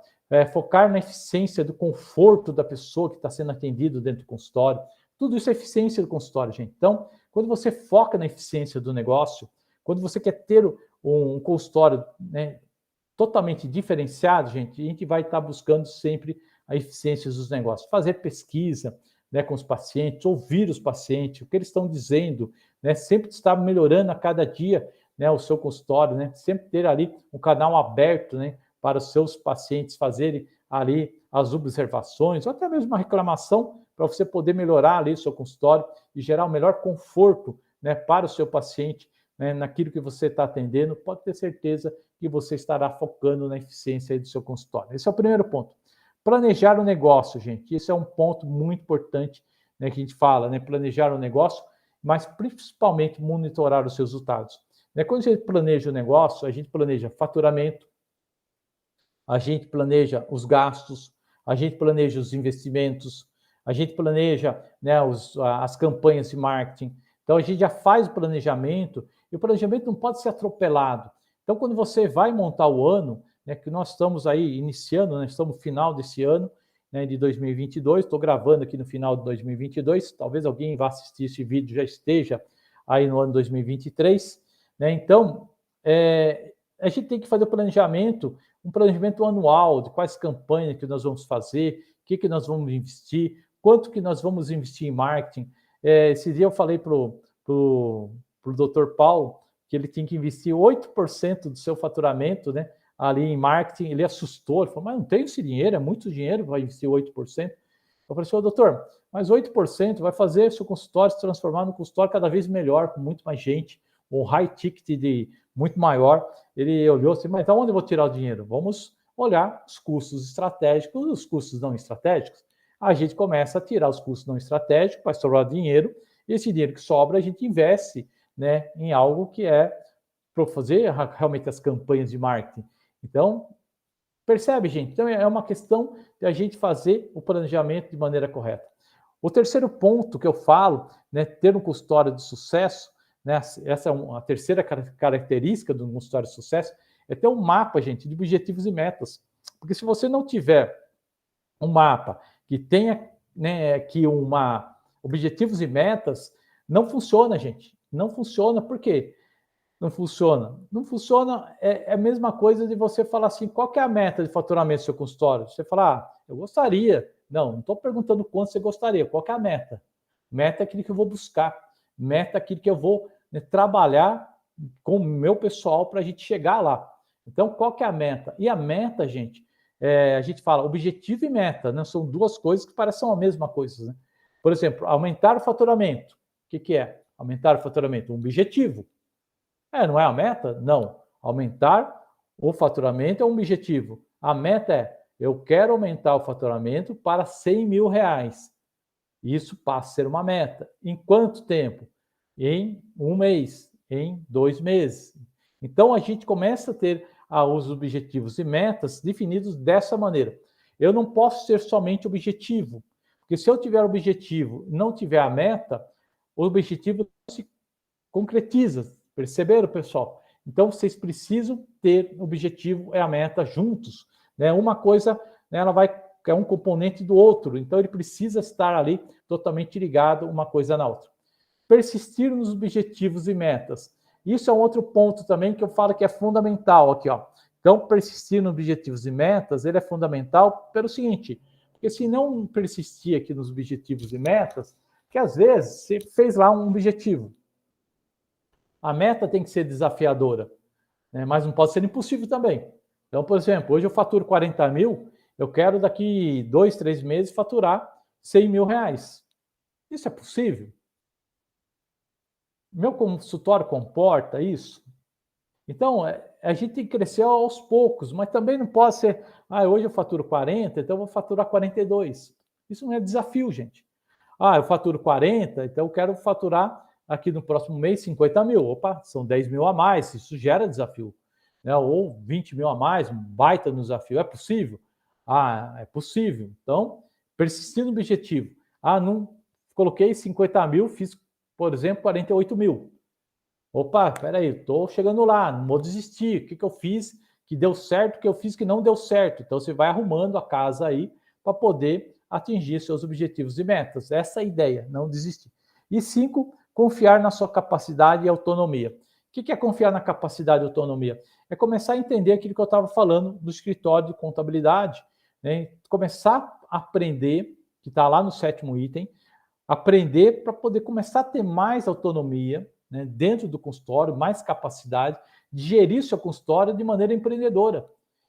Speaker 1: focar na eficiência do conforto da pessoa que está sendo atendido dentro do consultório. Tudo isso é eficiência do consultório, gente. Então, quando você foca na eficiência do negócio, quando você quer ter um consultório, né, totalmente diferenciado, gente, a gente vai estar buscando sempre a eficiência dos negócios. Fazer pesquisa, né, com os pacientes, ouvir os pacientes, o que eles estão dizendo, né, sempre estar melhorando a cada dia, né, o seu consultório, né, sempre ter ali um canal aberto, né, para os seus pacientes fazerem ali as observações, ou até mesmo uma reclamação, para você poder melhorar ali o seu consultório e gerar o melhor conforto, né, para o seu paciente, né, naquilo que você está atendendo. Pode ter certeza que você estará focando na eficiência do seu consultório. Esse é o primeiro ponto. Planejar o negócio, gente. Esse é um ponto muito importante, né, que a gente fala, né? Planejar o negócio, mas principalmente monitorar os seus resultados. Né? Quando a gente planeja o negócio, a gente planeja faturamento, a gente planeja os gastos, a gente planeja os investimentos, a gente planeja, né, as campanhas de marketing. Então, a gente já faz o planejamento, e o planejamento não pode ser atropelado. Então, quando você vai montar o ano, né, que nós estamos aí iniciando, né, estamos no final desse ano, né, de 2022, estou gravando aqui no final de 2022, talvez alguém vá assistir esse vídeo já esteja aí no ano 2023, né? Então, a gente tem que fazer um planejamento anual de quais campanhas que nós vamos fazer, o que nós vamos investir, quanto que nós vamos investir em marketing. Esse dia eu falei para o Dr. Paulo que ele tinha que investir 8% do seu faturamento, né, ali em marketing. Ele assustou, ele falou, mas não tenho esse dinheiro, é muito dinheiro, vai investir 8%. Eu falei assim, doutor, mas 8% vai fazer seu consultório se transformar num consultório cada vez melhor, com muito mais gente, um high ticket de muito maior. Ele olhou assim, mas então onde eu vou tirar o dinheiro? Vamos olhar os custos estratégicos e os custos não estratégicos. A gente começa a tirar os custos não estratégicos, vai sobrar dinheiro, e esse dinheiro que sobra a gente investe, né, em algo que é para fazer realmente as campanhas de marketing. Então, percebe, gente? Então, é uma questão de a gente fazer o planejamento de maneira correta. O terceiro ponto que eu falo, né, ter um consultório de sucesso, né, essa é a terceira característica do consultório de sucesso, é ter um mapa, gente, de objetivos e metas. Porque se você não tiver um mapa que tenha, né, objetivos e metas, não funciona, gente. Não funciona, por quê? Não funciona. Não funciona, é a mesma coisa de você falar assim, qual que é a meta de faturamento do seu consultório? Você fala, eu gostaria. Não estou perguntando quanto você gostaria, qual que é a meta? Meta é aquilo que eu vou buscar. Meta é aquilo que eu vou, né, trabalhar com o meu pessoal para a gente chegar lá. Então, qual que é a meta? E a meta, gente, a gente fala objetivo e meta, né? São duas coisas que parecem a mesma coisa, né? Por exemplo, aumentar o faturamento. O que é? Aumentar o faturamento, um objetivo. Não é a meta? Não. Aumentar o faturamento é um objetivo. A meta é, eu quero aumentar o faturamento para 100 mil reais. Isso passa a ser uma meta. Em quanto tempo? Em 1 mês, em 2 meses. Então, a gente começa a ter os objetivos e metas definidos dessa maneira. Eu não posso ser somente objetivo, porque se eu tiver objetivo e não tiver a meta, o objetivo não se concretiza. Perceberam, pessoal? Então, vocês precisam ter objetivo e a meta juntos, né? Uma coisa, né, ela é um componente do outro, então ele precisa estar ali totalmente ligado uma coisa na outra. Persistir nos objetivos e metas. Isso é um outro ponto também que eu falo que é fundamental aqui, ó. Então, persistir nos objetivos e metas, ele é fundamental pelo seguinte, porque se não persistir aqui nos objetivos e metas, que às vezes você fez lá um objetivo, a meta tem que ser desafiadora, né? Mas não pode ser impossível também. Então, por exemplo, hoje eu faturo 40 mil, eu quero daqui 2, 3 meses faturar 100 mil reais. Isso é possível? Meu consultório comporta isso? Então, a gente tem que crescer aos poucos, mas também não pode ser, hoje eu faturo 40, então eu vou faturar 42. Isso não é desafio, gente. Eu faturo 40, então eu quero faturar aqui no próximo mês 50 mil. Opa, são 10 mil a mais, isso gera desafio. Né? Ou 20 mil a mais, um baita no desafio. É possível? É possível. Então, persistir no objetivo. Não coloquei 50 mil, fiz, por exemplo, 48 mil. Opa, peraí, estou chegando lá, não vou desistir. O que eu fiz que deu certo, o que eu fiz que não deu certo? Então, você vai arrumando a casa aí para poder atingir seus objetivos e metas. Essa é a ideia, não desistir. E 5, confiar na sua capacidade e autonomia. O que é confiar na capacidade e autonomia? É começar a entender aquilo que eu estava falando do escritório de contabilidade, né? Começar a aprender, que está lá no 7º item, aprender para poder começar a ter mais autonomia, né, dentro do consultório, mais capacidade de gerir seu consultório de maneira empreendedora.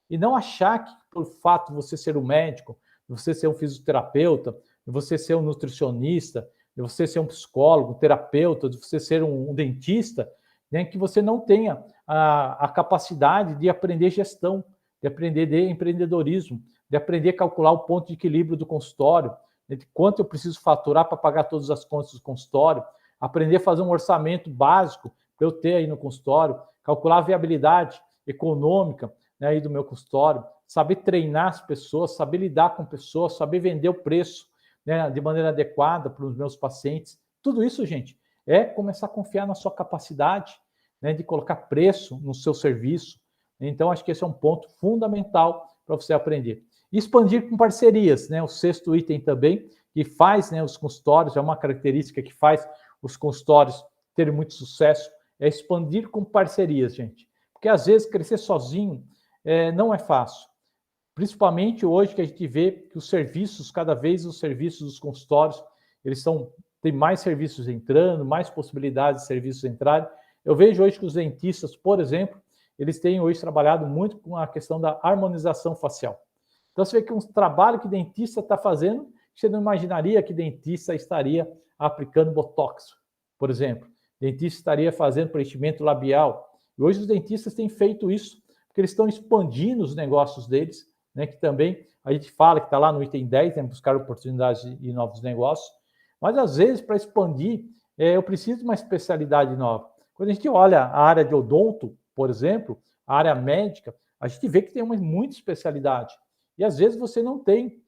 Speaker 1: E não achar que, por fato de você ser um médico, de você ser um fisioterapeuta, de você ser um nutricionista, de você ser um psicólogo, um terapeuta, de você ser um dentista, né, que você não tenha a capacidade de aprender gestão, de aprender de empreendedorismo, de aprender a calcular o ponto de equilíbrio do consultório, né, de quanto eu preciso faturar para pagar todas as contas do consultório, aprender a fazer um orçamento básico para eu ter aí no consultório, calcular a viabilidade econômica, né, aí do meu consultório, saber treinar as pessoas, saber lidar com pessoas, saber vender o preço, né, de maneira adequada para os meus pacientes. Tudo isso, gente, é começar a confiar na sua capacidade, né, de colocar preço no seu serviço. Então, acho que esse é um ponto fundamental para você aprender. E expandir com parcerias, né, o 6º item também, que faz, né, os consultórios, é uma característica que faz os consultórios terem muito sucesso, é expandir com parcerias, gente. porque às vezes crescer sozinho não é fácil. Principalmente hoje que a gente vê que os serviços, cada vez os serviços dos consultórios, tem mais serviços entrando, mais possibilidades de serviços entrarem. Eu vejo hoje que os dentistas, por exemplo, eles têm hoje trabalhado muito com a questão da harmonização facial. Então você vê que um trabalho que o dentista está fazendo, você não imaginaria que o dentista estaria aplicando botox, por exemplo. O dentista estaria fazendo preenchimento labial. E hoje os dentistas têm feito isso, porque eles estão expandindo os negócios deles, né, que também a gente fala que está lá no item 10, né, buscar oportunidades e novos negócios, mas às vezes para expandir, eu preciso de uma especialidade nova. Quando a gente olha a área de odonto, por exemplo, a área médica, a gente vê que tem muita especialidade. E às vezes você não tem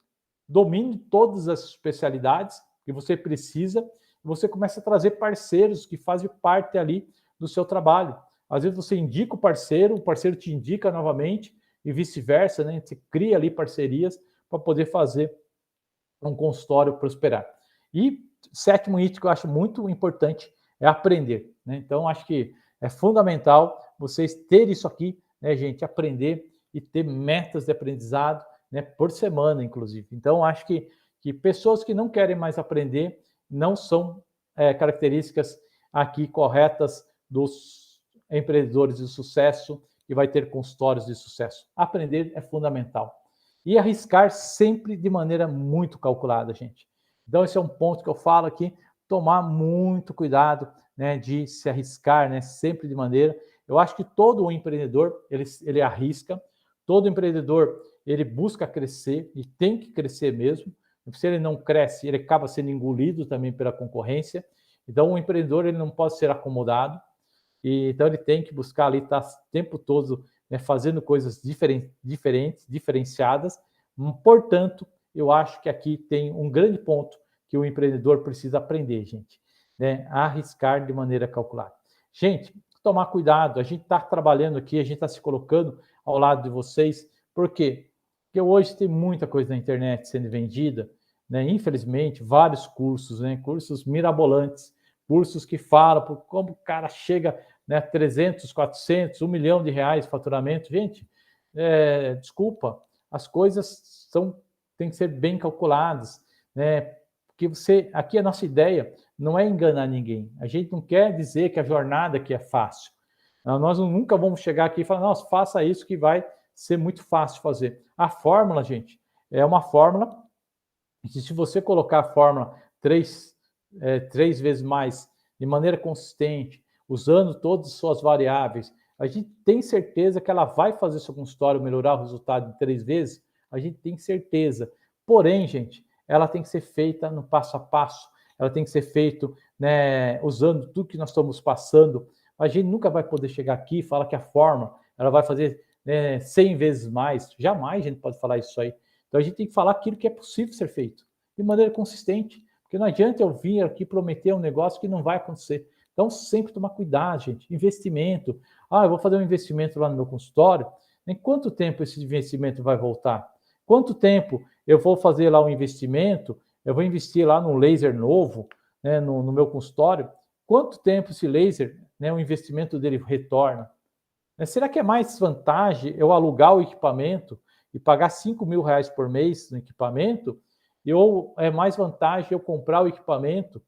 Speaker 1: domínio de todas as especialidades que você precisa, você começa a trazer parceiros que fazem parte ali do seu trabalho. Às vezes você indica o parceiro te indica novamente, e vice-versa, né? Você cria ali parcerias para poder fazer um consultório prosperar. E sétimo item que eu acho muito importante é aprender, né? Então, acho que é fundamental vocês terem isso aqui, né, gente? Aprender e ter metas de aprendizado, né, por semana, inclusive. Então, acho que pessoas que não querem mais aprender não são características aqui corretas dos empreendedores de sucesso que vai ter consultórios de sucesso. Aprender é fundamental. E arriscar sempre de maneira muito calculada, gente. Então, esse é um ponto que eu falo aqui, tomar muito cuidado, né, de se arriscar, né, sempre de maneira. Eu acho que todo empreendedor, ele arrisca, todo empreendedor, ele busca crescer e tem que crescer mesmo. Se ele não cresce, ele acaba sendo engolido também pela concorrência. Então, o empreendedor, ele não pode ser acomodado. Então ele tem que buscar ali estar o tempo todo, né, fazendo coisas diferentes, diferenciadas. Portanto, eu acho que aqui tem um grande ponto que o empreendedor precisa aprender, gente, né, a arriscar de maneira calculada. Gente, tomar cuidado, a gente está trabalhando aqui, a gente está se colocando ao lado de vocês, por quê? Porque hoje tem muita coisa na internet sendo vendida, né, infelizmente, vários cursos, né, cursos mirabolantes, cursos que falam por como o cara chega, né, 300, 400, 1 milhão de reais de faturamento. Gente, desculpa, as coisas têm que ser bem calculadas, né? Porque aqui a nossa ideia não é enganar ninguém. A gente não quer dizer que a jornada aqui é fácil. Nós nunca vamos chegar aqui e falar, nossa, faça isso que vai ser muito fácil de fazer. A fórmula, gente, é uma fórmula, e se você colocar a fórmula 3 vezes mais de maneira consistente, usando todas as suas variáveis, a gente tem certeza que ela vai fazer seu consultório melhorar o resultado de 3 vezes? A gente tem certeza. Porém, gente, ela tem que ser feita no passo a passo, ela tem que ser feita, né, usando tudo que nós estamos passando. A gente nunca vai poder chegar aqui e falar que a forma ela vai fazer 100 vezes mais. Jamais a gente pode falar isso aí. Então a gente tem que falar aquilo que é possível ser feito, de maneira consistente. Porque não adianta eu vir aqui prometer um negócio que não vai acontecer. Então, sempre tomar cuidado, gente. Investimento. Eu vou fazer um investimento lá no meu consultório. Em quanto tempo esse investimento vai voltar? Quanto tempo eu vou fazer lá um investimento? Eu vou investir lá num laser novo, né, no meu consultório. Quanto tempo esse laser, né, o investimento dele retorna? Será que é mais vantagem eu alugar o equipamento e pagar 5 mil reais por mês no equipamento? Ou é mais vantagem eu comprar o equipamento?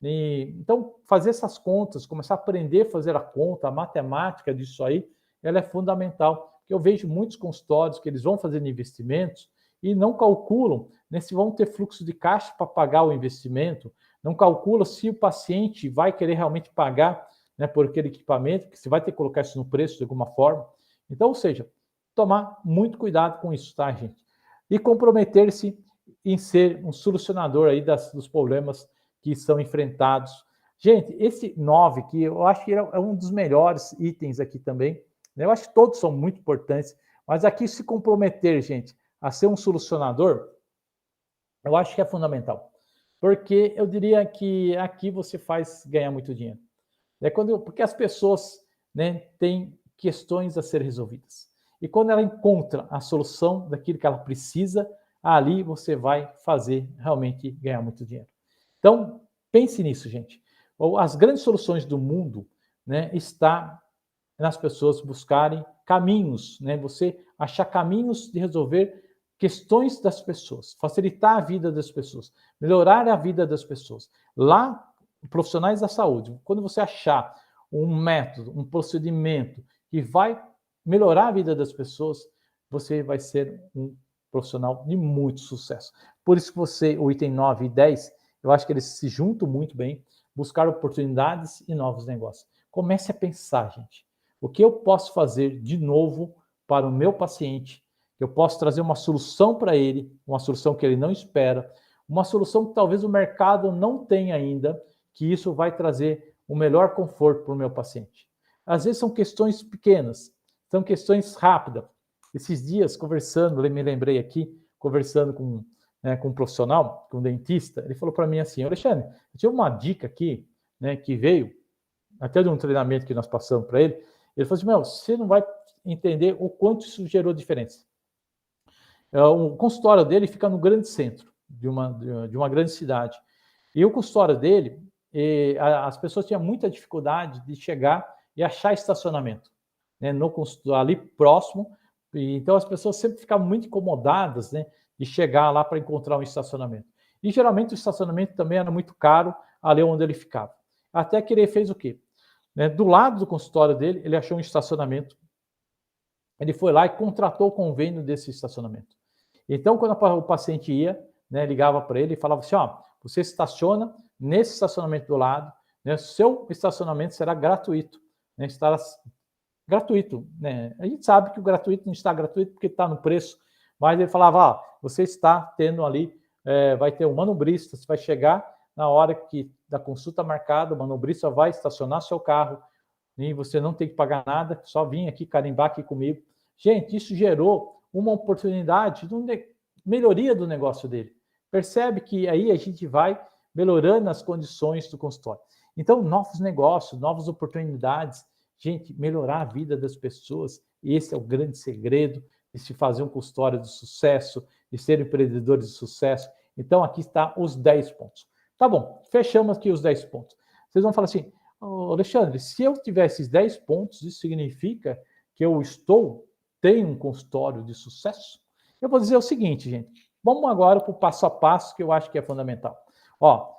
Speaker 1: Então, fazer essas contas, começar a aprender a fazer a conta, a matemática disso aí, ela é fundamental. Eu vejo muitos consultórios que eles vão fazendo investimentos e não calculam, né, se vão ter fluxo de caixa para pagar o investimento, não calculam se o paciente vai querer realmente pagar, né, por aquele equipamento, que você vai ter que colocar isso no preço de alguma forma. Então, ou seja, tomar muito cuidado com isso, tá, gente? E comprometer-se em ser um solucionador aí dos problemas que são enfrentados. Gente, esse 9 que eu acho que é um dos melhores itens aqui também, né? Eu acho que todos são muito importantes, mas aqui se comprometer, gente, a ser um solucionador, eu acho que é fundamental. Porque eu diria que aqui você faz ganhar muito dinheiro. Porque as pessoas, né, têm questões a ser resolvidas. E quando ela encontra a solução daquilo que ela precisa, ali você vai fazer realmente ganhar muito dinheiro. Então, pense nisso, gente. As grandes soluções do mundo, né, está nas pessoas buscarem caminhos, né? Você achar caminhos de resolver questões das pessoas, facilitar a vida das pessoas, melhorar a vida das pessoas. Lá, profissionais da saúde, quando você achar um método, um procedimento que vai melhorar a vida das pessoas, você vai ser um profissional de muito sucesso. Por isso que você, o item 9 e 10, eu acho que eles se juntam muito bem, buscar oportunidades e novos negócios. Comece a pensar, gente. O que eu posso fazer de novo para o meu paciente? Eu posso trazer uma solução para ele, uma solução que ele não espera, uma solução que talvez o mercado não tenha ainda, que isso vai trazer o melhor conforto para o meu paciente. Às vezes são questões pequenas, são questões rápidas. Esses dias, conversando, me lembrei aqui, conversando com um profissional, com um dentista, ele falou para mim assim, Alexandre, eu tive uma dica aqui, né, que veio, até de um treinamento que nós passamos para ele, ele falou assim, meu, você não vai entender o quanto isso gerou diferença. O consultório dele fica no grande centro de uma grande cidade. E o consultório dele, as pessoas tinham muita dificuldade de chegar e achar estacionamento, né, no consultório, ali próximo. Então as pessoas sempre ficavam muito incomodadas, né, de chegar lá para encontrar um estacionamento. E geralmente o estacionamento também era muito caro ali onde ele ficava. Até que ele fez o quê? Né, do lado do consultório dele, ele achou um estacionamento. Ele foi lá e contratou o convênio desse estacionamento. Então, quando o paciente ia, né, ligava para ele e falava assim, ó, você estaciona nesse estacionamento do lado, né, seu estacionamento será gratuito, né, estará gratuito, né? A gente sabe que o gratuito não está gratuito porque está no preço, mas ele falava, ó, você está tendo ali, vai ter um manobrista, você vai chegar na hora que da consulta marcada, o manobrista vai estacionar seu carro e você não tem que pagar nada, só vir aqui carimbar aqui comigo. Gente, isso gerou uma oportunidade de melhoria do negócio dele. Percebe que aí a gente vai melhorando as condições do consultório. Então, novos negócios, novas oportunidades, gente, melhorar a vida das pessoas, esse é o grande segredo de se fazer um consultório de sucesso, de ser empreendedores de sucesso. Então, aqui está os 10 pontos. Tá bom, fechamos aqui os 10 pontos. Vocês vão falar assim, oh, Alexandre, se eu tiver esses 10 pontos, isso significa que eu tenho um consultório de sucesso? Eu vou dizer o seguinte, gente, vamos agora para o passo a passo, que eu acho que é fundamental. Ó,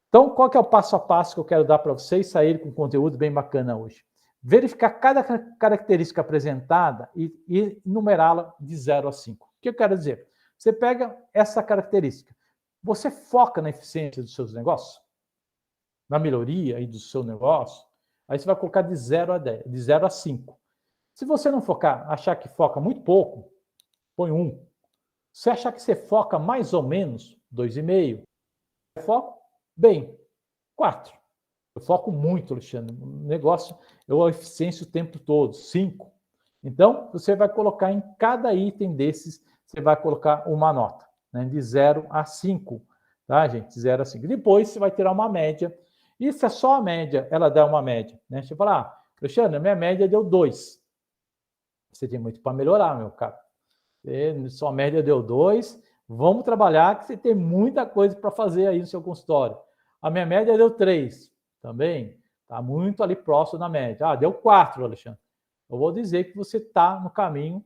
Speaker 1: então, qual que é o passo a passo que eu quero dar para vocês saírem com conteúdo bem bacana hoje? Verificar cada característica apresentada e numerá-la de 0 a 5. O que eu quero dizer? Você pega essa característica, você foca na eficiência dos seus negócios? Na melhoria aí do seu negócio? Aí você vai colocar de 0 a 10, de 0 a 5. Se você não focar, achar que foca muito pouco, põe 1. Se achar que você foca mais ou menos, 2,5. Foco? Bem, 4. Eu foco muito, Alexandre. O negócio, eu eficiência o tempo todo, 5. Então, você vai colocar em cada item desses, você vai colocar uma nota, né, de 0 a 5. Tá, gente? 0 a 5. Depois, você vai tirar uma média. E se é só a média, ela dá uma média. Né? Você fala, Alexandre, a minha média deu 2. Você tem muito para melhorar, meu cara. Sua média deu 2. Vamos trabalhar que você tem muita coisa para fazer aí no seu consultório. A minha média deu 3. Também está muito ali próximo da média. Deu 4, Alexandre. Eu vou dizer que você está no caminho,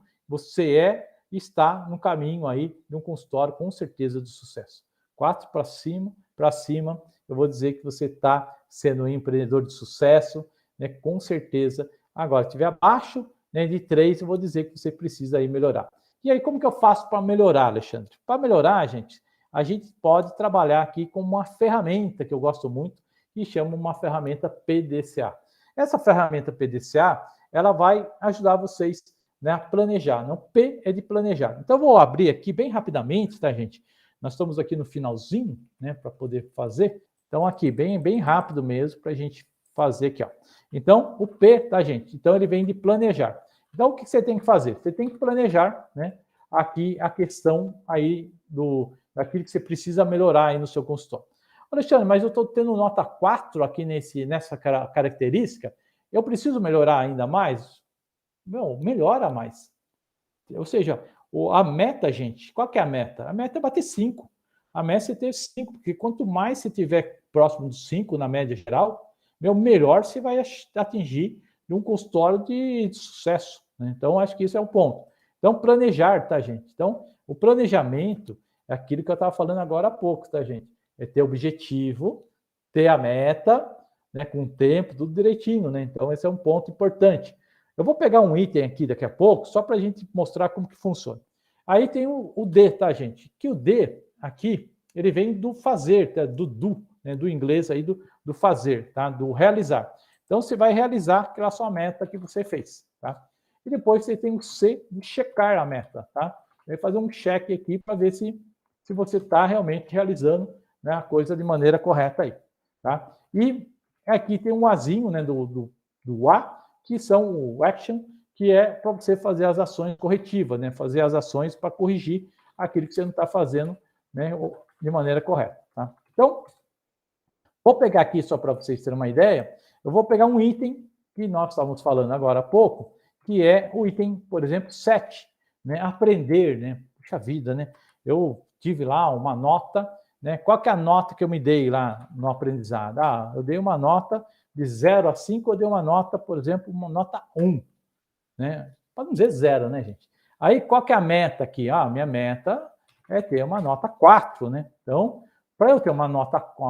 Speaker 1: está no caminho aí de um consultório com certeza de sucesso. 4 para cima, eu vou dizer que você está sendo um empreendedor de sucesso, né, com certeza. Agora, se estiver abaixo, né, de 3, eu vou dizer que você precisa aí melhorar. E aí, como que eu faço para melhorar, Alexandre? Para melhorar, gente, a gente pode trabalhar aqui com uma ferramenta que eu gosto muito, que chama uma ferramenta PDCA. Essa ferramenta PDCA, ela vai ajudar vocês, né, a planejar. Não, P é de planejar. Então, eu vou abrir aqui bem rapidamente, tá, gente? Nós estamos aqui no finalzinho, né, para poder fazer. Então, aqui, bem rápido mesmo, para a gente fazer aqui, ó. Então, o P, tá, gente? Então, ele vem de planejar. Então, o que você tem que fazer? Você tem que planejar, né, aqui a questão aí daquilo que você precisa melhorar aí no seu consultório. Alexandre, mas eu estou tendo nota 4 aqui nessa característica, eu preciso melhorar ainda mais? Não, melhora mais. Ou seja, a meta, gente, qual que é a meta? A meta é bater 5. A meta é ter 5, porque quanto mais você tiver próximo dos 5 na média geral, melhor você vai atingir de um consultório de sucesso, né? Então, acho que isso é um ponto. Então, planejar, tá, gente? Então, o planejamento é aquilo que eu estava falando agora há pouco, tá, gente? É ter objetivo, ter a meta, né, com o tempo, tudo direitinho, né? Então, esse é um ponto importante. Eu vou pegar um item aqui daqui a pouco, só para a gente mostrar como que funciona. Aí tem o D, tá, gente? Que o D aqui, ele vem do fazer, tá? Do, né? Do inglês aí, do fazer, tá? Do realizar. Então, você vai realizar aquela sua meta que você fez, tá? E depois você tem o C de checar a meta, tá? Vai fazer um check aqui para ver se você está realmente realizando, né, a coisa de maneira correta aí, tá? E aqui tem um Azinho, né, do A, que são o action, que é para você fazer as ações corretivas, né? Fazer as ações para corrigir aquilo que você não está fazendo, né, de maneira correta, tá? Então, vou pegar aqui só para vocês terem uma ideia, eu vou pegar um item que nós estávamos falando agora há pouco, que é o item, por exemplo, 7, né? Aprender, né? Puxa vida, né? Eu tive lá uma nota, né? Qual que é a nota que eu me dei lá no aprendizado? Ah, eu dei uma nota de 0 a 5, eu dei uma nota, por exemplo, uma nota 1, né? Para não dizer 0, né, gente? Aí, qual que é a meta aqui? Ah, minha meta é ter uma nota 4, né? Então, para eu ter uma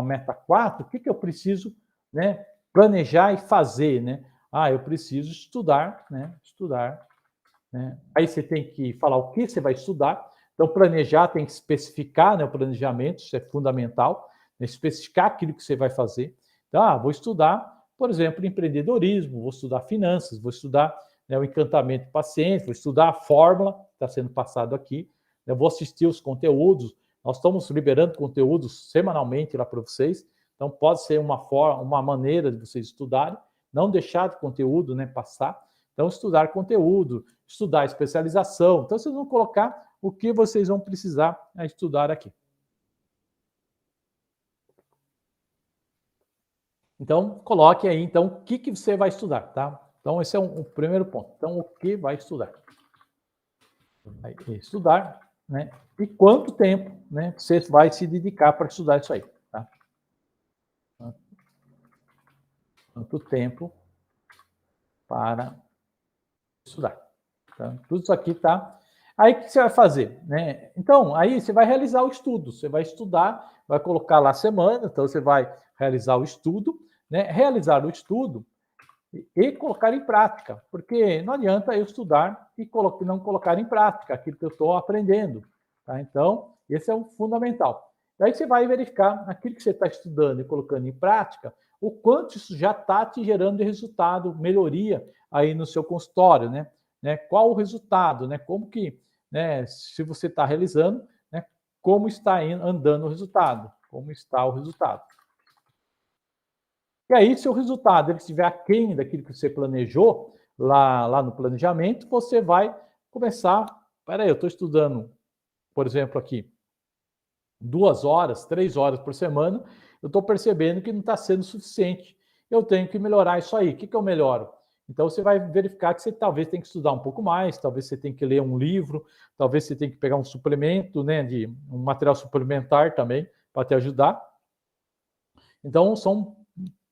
Speaker 1: meta 4, o que eu preciso, né, planejar e fazer, né? Ah, eu preciso estudar, né? Estudar, né? Aí você tem que falar o que você vai estudar. Então, planejar tem que especificar, né, o planejamento, isso é fundamental, né, especificar aquilo que você vai fazer. Então, vou estudar, por exemplo, empreendedorismo, vou estudar finanças, vou estudar, né, o encantamento do paciente, vou estudar a fórmula que está sendo passado aqui, né, vou assistir os conteúdos. Nós estamos liberando conteúdos semanalmente lá para vocês, então pode ser uma maneira de vocês estudarem, não deixar de conteúdo, né, passar. Então, estudar conteúdo, estudar especialização. Então, vocês vão colocar o que vocês vão precisar estudar aqui. Então, coloque aí, então, o que você vai estudar, tá? Então, esse é o primeiro ponto. Então, o que vai estudar? Vai estudar, né? E quanto tempo, né, você vai se dedicar para estudar isso aí, tá? Quanto tempo para estudar. Tá? Tudo isso aqui tá. Aí o que você vai fazer? Né? Então, aí você vai realizar o estudo, você vai estudar, vai colocar lá a semana, então você vai realizar o estudo, né? Realizar o estudo e colocar em prática, porque não adianta eu estudar e não colocar em prática aquilo que eu estou aprendendo. Tá? Então, esse é o fundamental. Aí você vai verificar aquilo que você está estudando e colocando em prática, o quanto isso já está te gerando de resultado, melhoria aí no seu consultório, né? Qual o resultado, né? Como que, né? Se você está realizando, né? Como está andando o resultado? Como está o resultado? E aí, se o resultado ele estiver aquém daquilo que você planejou lá no planejamento, você vai começar. Peraí, eu estou estudando, por exemplo, aqui 2 horas, 3 horas por semana, eu estou percebendo que não está sendo suficiente. Eu tenho que melhorar isso aí. O que eu melhoro? Então, você vai verificar que você talvez tenha que estudar um pouco mais, talvez você tenha que ler um livro, talvez você tenha que pegar um suplemento, né, de um material suplementar também, para te ajudar. Então, são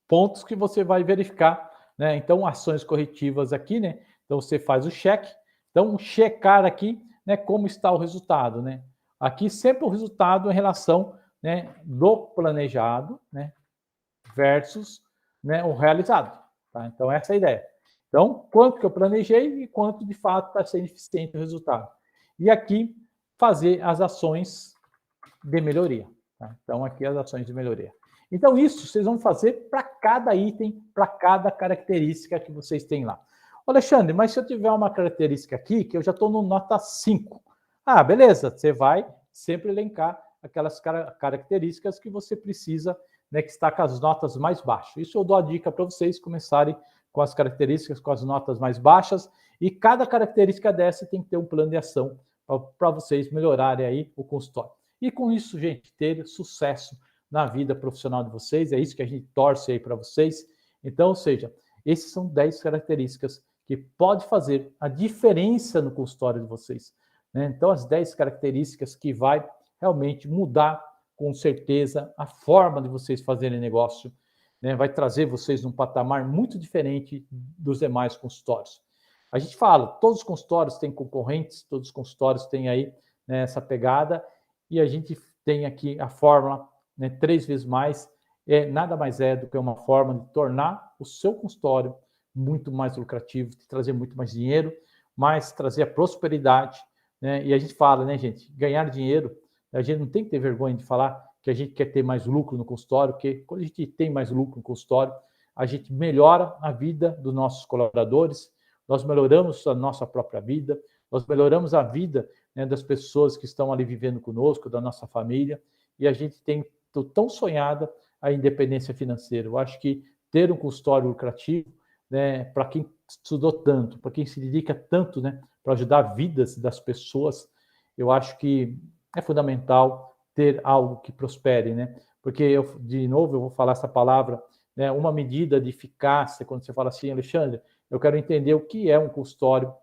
Speaker 1: pontos que você vai verificar, né? Então, ações corretivas aqui, né? Então, você faz o check. Então, checar aqui, né, como está o resultado, né? Aqui sempre o resultado em relação, né, do planejado, né, versus, né, o realizado, tá? Então, essa é a ideia. Então, quanto que eu planejei e quanto de fato está sendo eficiente o resultado. E aqui, fazer as ações de melhoria, tá? Então, aqui as ações de melhoria. Então, isso vocês vão fazer para cada item, para cada característica que vocês têm lá. Alexandre, mas se eu tiver uma característica aqui, que eu já estou no nota 5. Ah, beleza, você vai sempre elencar aquelas características que você precisa, né, que está com as notas mais baixas. Isso eu dou a dica para vocês começarem com as características, com as notas mais baixas, e cada característica dessa tem que ter um plano de ação para vocês melhorarem aí o consultório. E com isso, gente, ter sucesso na vida profissional de vocês, é isso que a gente torce aí para vocês. Então, ou seja, esses são 10 características que pode fazer a diferença no consultório de vocês, né? Então, as 10 características que vai realmente mudar, com certeza, a forma de vocês fazerem negócio né, vai trazer vocês num patamar muito diferente dos demais consultórios. A gente fala, todos os consultórios têm concorrentes, todos os consultórios têm aí, né, essa pegada, e a gente tem aqui a fórmula, né, 3 vezes mais, nada mais é do que uma forma de tornar o seu consultório muito mais lucrativo, de trazer muito mais dinheiro, mas trazer a prosperidade, né? E a gente fala, né, gente, ganhar dinheiro, a gente não tem que ter vergonha de falar que a gente quer ter mais lucro no consultório, porque quando a gente tem mais lucro no consultório, a gente melhora a vida dos nossos colaboradores, nós melhoramos a nossa própria vida, nós melhoramos a vida, né, das pessoas que estão ali vivendo conosco, da nossa família, e a gente tem tão sonhada a independência financeira. Eu acho que ter um consultório lucrativo, né, para quem estudou tanto, para quem se dedica tanto, né, para ajudar vidas das pessoas, eu acho que é fundamental ter algo que prospere, né? Porque eu, de novo, eu vou falar essa palavra, né, uma medida de eficácia, quando você fala assim, Alexandre, eu quero entender o que é um consultório,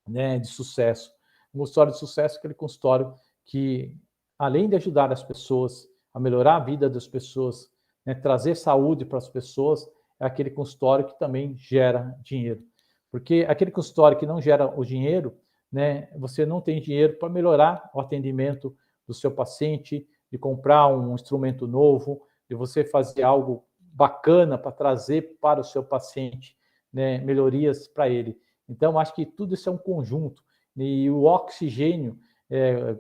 Speaker 1: né, de sucesso. Um consultório de sucesso é aquele consultório que, além de ajudar as pessoas a melhorar a vida das pessoas, né, trazer saúde para as pessoas, é aquele consultório que também gera dinheiro. Porque aquele consultório que não gera o dinheiro, né, você não tem dinheiro para melhorar o atendimento do seu paciente, de comprar um instrumento novo, de você fazer algo bacana para trazer para o seu paciente, né, melhorias para ele. Então, acho que tudo isso é um conjunto. E o oxigênio,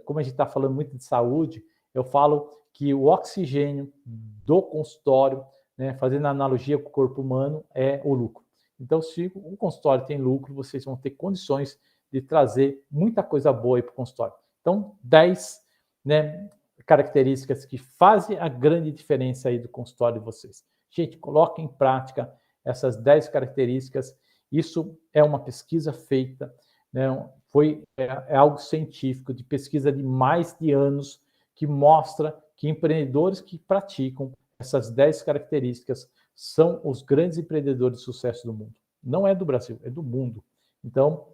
Speaker 1: como a gente está falando muito de saúde, eu falo que o oxigênio do consultório, né, fazendo analogia com o corpo humano, é o lucro. Então, se o consultório tem lucro, vocês vão ter condições de trazer muita coisa boa para o consultório. Então, 10, né, características que fazem a grande diferença aí do consultório de vocês. Gente, coloquem em prática essas 10 características. Isso é uma pesquisa feita, né, é algo científico, de pesquisa de mais de anos, que mostra que empreendedores que praticam essas 10 características são os grandes empreendedores de sucesso do mundo. Não é do Brasil, é do mundo. Então,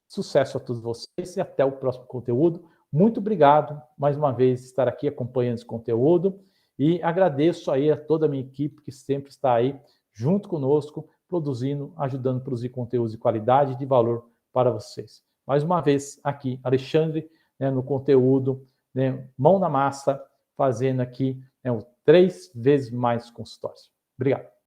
Speaker 1: sucesso a todos vocês e até o próximo conteúdo. Muito obrigado, mais uma vez, estar aqui acompanhando esse conteúdo e agradeço aí a toda a minha equipe que sempre está aí junto conosco, produzindo, ajudando a produzir conteúdos de qualidade e de valor para vocês. Mais uma vez, aqui, Alexandre, né, no conteúdo, né, mão na massa, fazendo aqui, né, o 3 vezes mais consultórios. Obrigado.